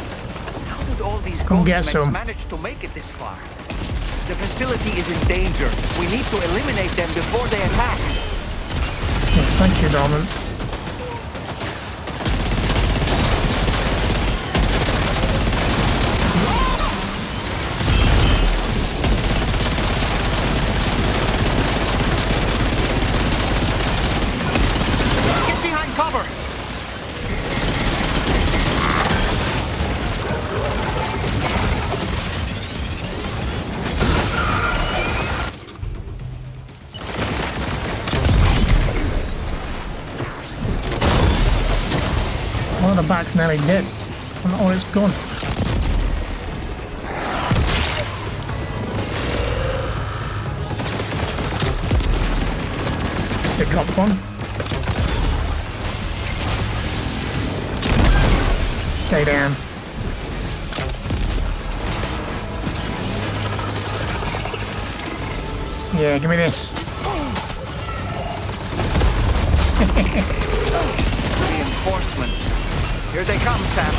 How did all these Come get ghost some. manage to make it this far? The facility is in danger. We need to eliminate them before they attack. Yes, thank you, Dorman. Get behind cover! One of the back's nearly dead. Oh, it's gone. They dropped one. Stay down. Yeah, give me this. Reinforcements. Here they come, Sam.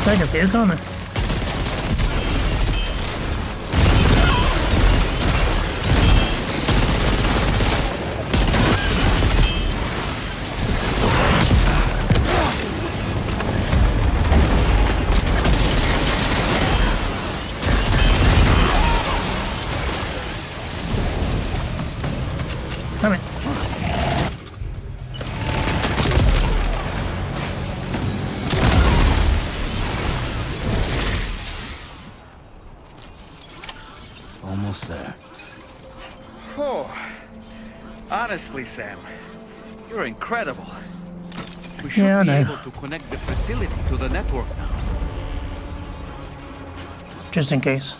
Take a few, can't I? Come here. Almost there. Oh, honestly, Sam, you're incredible. We should Yeah, I be know. able to connect the facility to the network now. Just in case.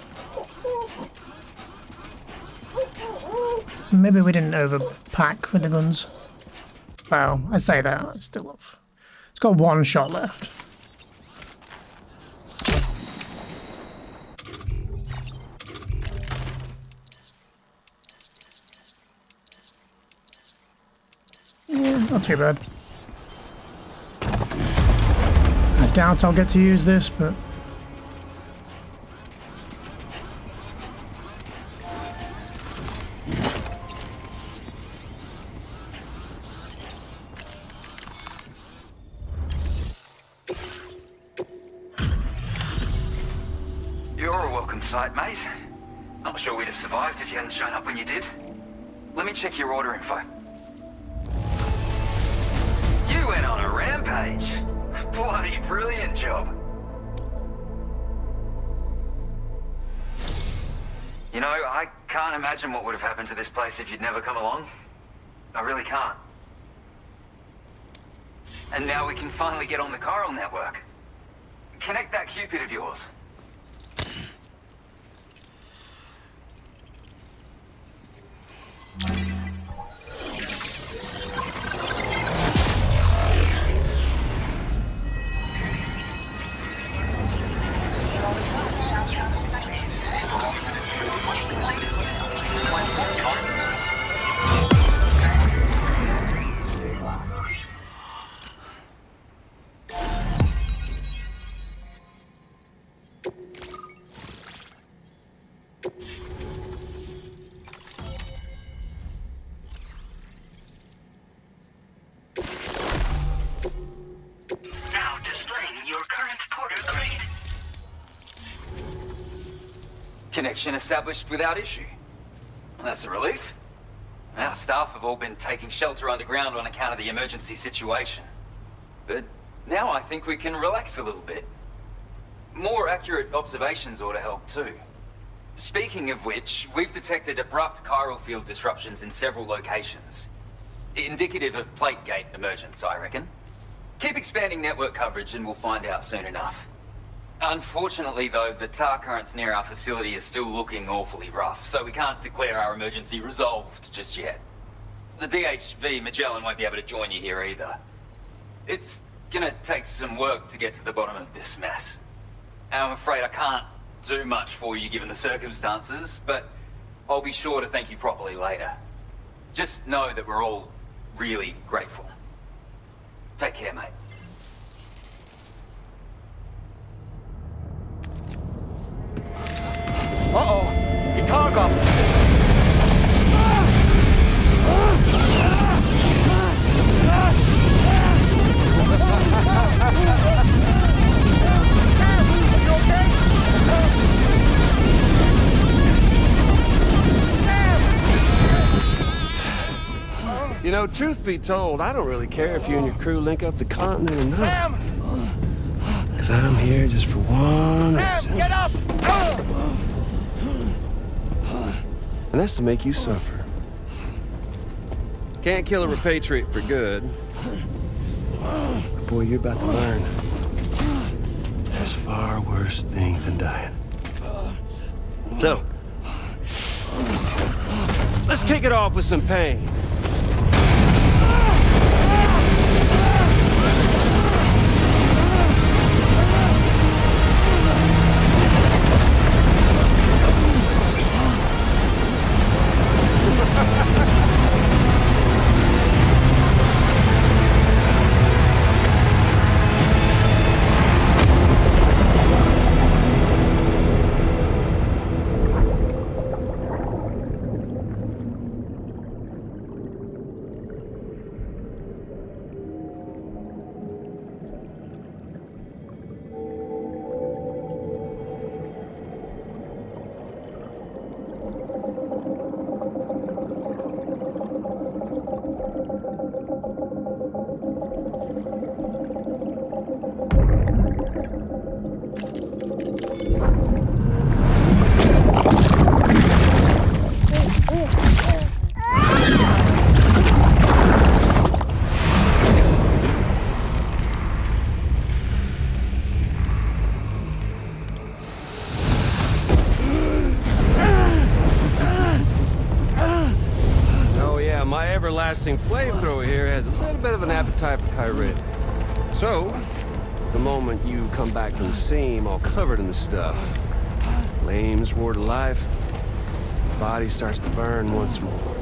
Maybe we didn't overpack with the guns. Well, I say that, it's still off. It's got one shot left. Yeah, not too bad. I doubt I'll get to use this, but... You're a welcome sight, mate. Not sure we'd have survived if you hadn't shown up when you did. Let me check your order info. You went on a rampage. Bloody brilliant job. You know, I can't imagine what would have happened to this place if you'd never come along. I really can't. And now we can finally get on the chiral network. Connect that Cupid of yours. Now displaying your current porter grade. Connection established without issue. That's a relief. Our staff have all been taking shelter underground on account of the emergency situation. But now I think we can relax a little bit. More accurate observations ought to help too. Speaking of which, we've detected abrupt chiral field disruptions in several locations. Indicative of plate gate emergence, I reckon. Keep expanding network coverage and we'll find out soon enough. Unfortunately though, the tar currents near our facility are still looking awfully rough, so we can't declare our emergency resolved just yet. The DHV Magellan won't be able to join you here either. It's gonna take some work to get to the bottom of this mess. And I'm afraid I can't do much for you given the circumstances, but I'll be sure to thank you properly later. Just know that we're all really grateful. Take care, mate. Uh-oh! Itargo! You know, truth be told, I don't really care if you and your crew link up the continent or not. Because I'm here just for one reason. Get up! And that's to make you suffer. Can't kill a repatriate for good. But boy, you're about to learn. There's far worse things than dying. So, let's kick it off with some pain. Everlasting flamethrower here has a little bit of an appetite for Kyrit. So, the moment you come back from the seam all covered in the stuff, flames roar to life, the body starts to burn once more.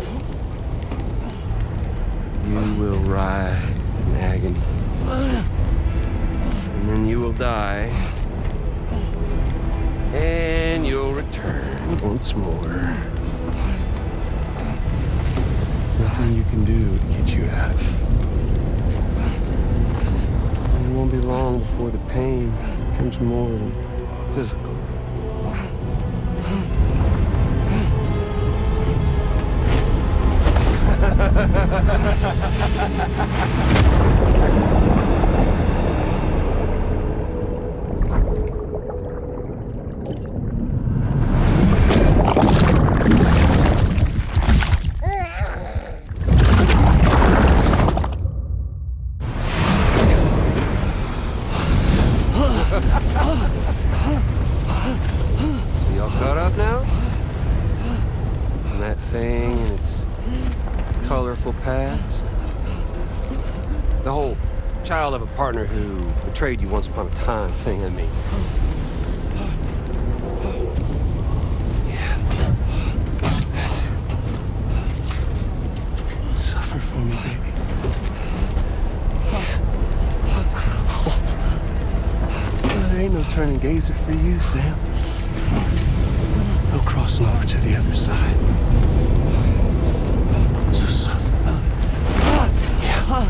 You will writhe in agony. And then you will die. And you'll return once more. Nothing you can do to get you out of it. And it won't be long before the pain becomes more physical. Of a partner who betrayed you once upon a time thing, I mean. Yeah. That's it. Suffer for me, baby. Well, there ain't no turning gazer for you, Sam. No crossing over to the other side. So suffer. Yeah.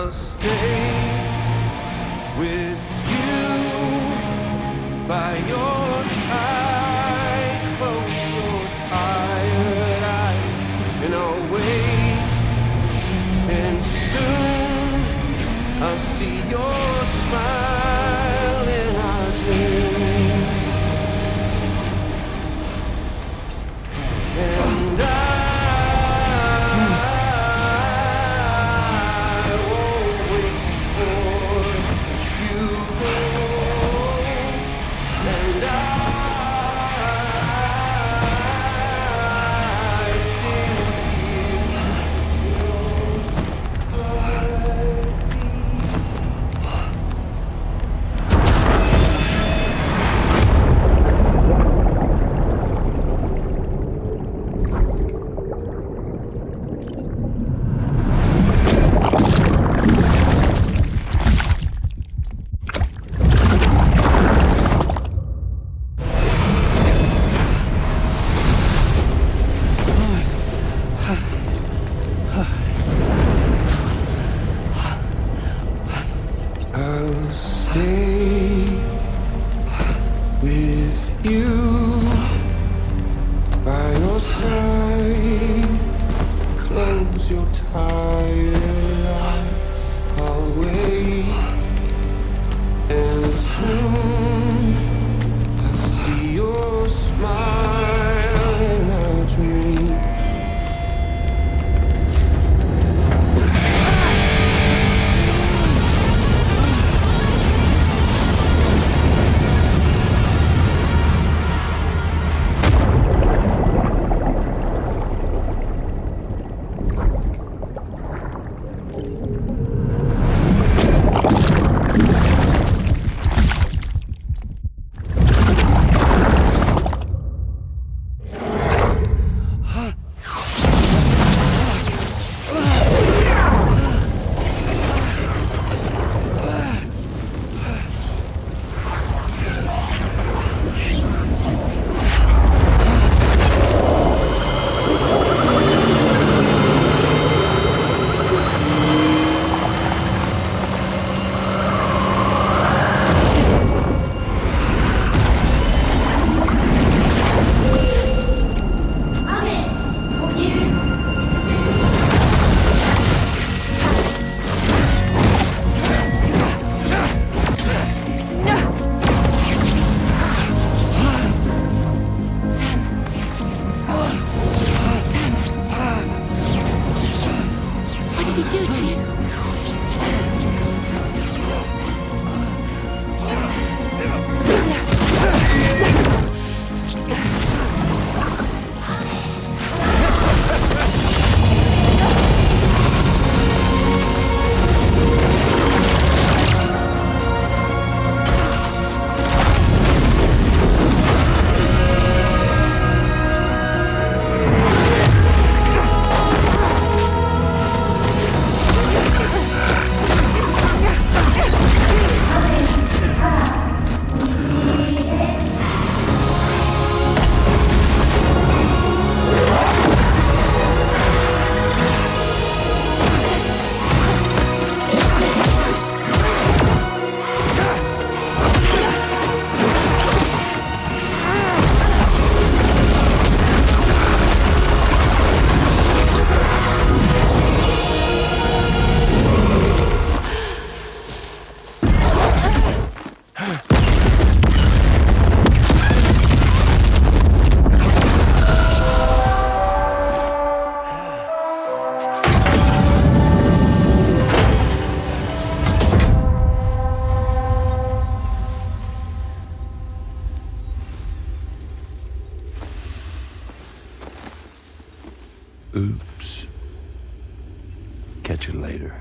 I'll stay with you by your side. Close your tired eyes and I'll wait. And soon I'll see your smile in our dream. And I won't wait for you go. And I still I'll stay with you by your side. Close your tired eyes. I'll wait, and soon I'll see your smile in our dream. Oops. Catch you later.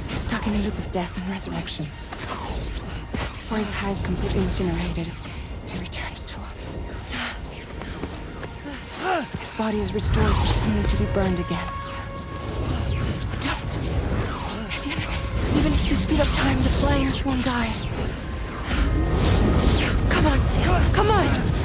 He's stuck in a loop of death and resurrection. Before his hair is completely incinerated, he returns to us. His body is restored, only to be burned again. Don't! Even if you speed up time, the flames won't die. Come Come on, Sam. Come on.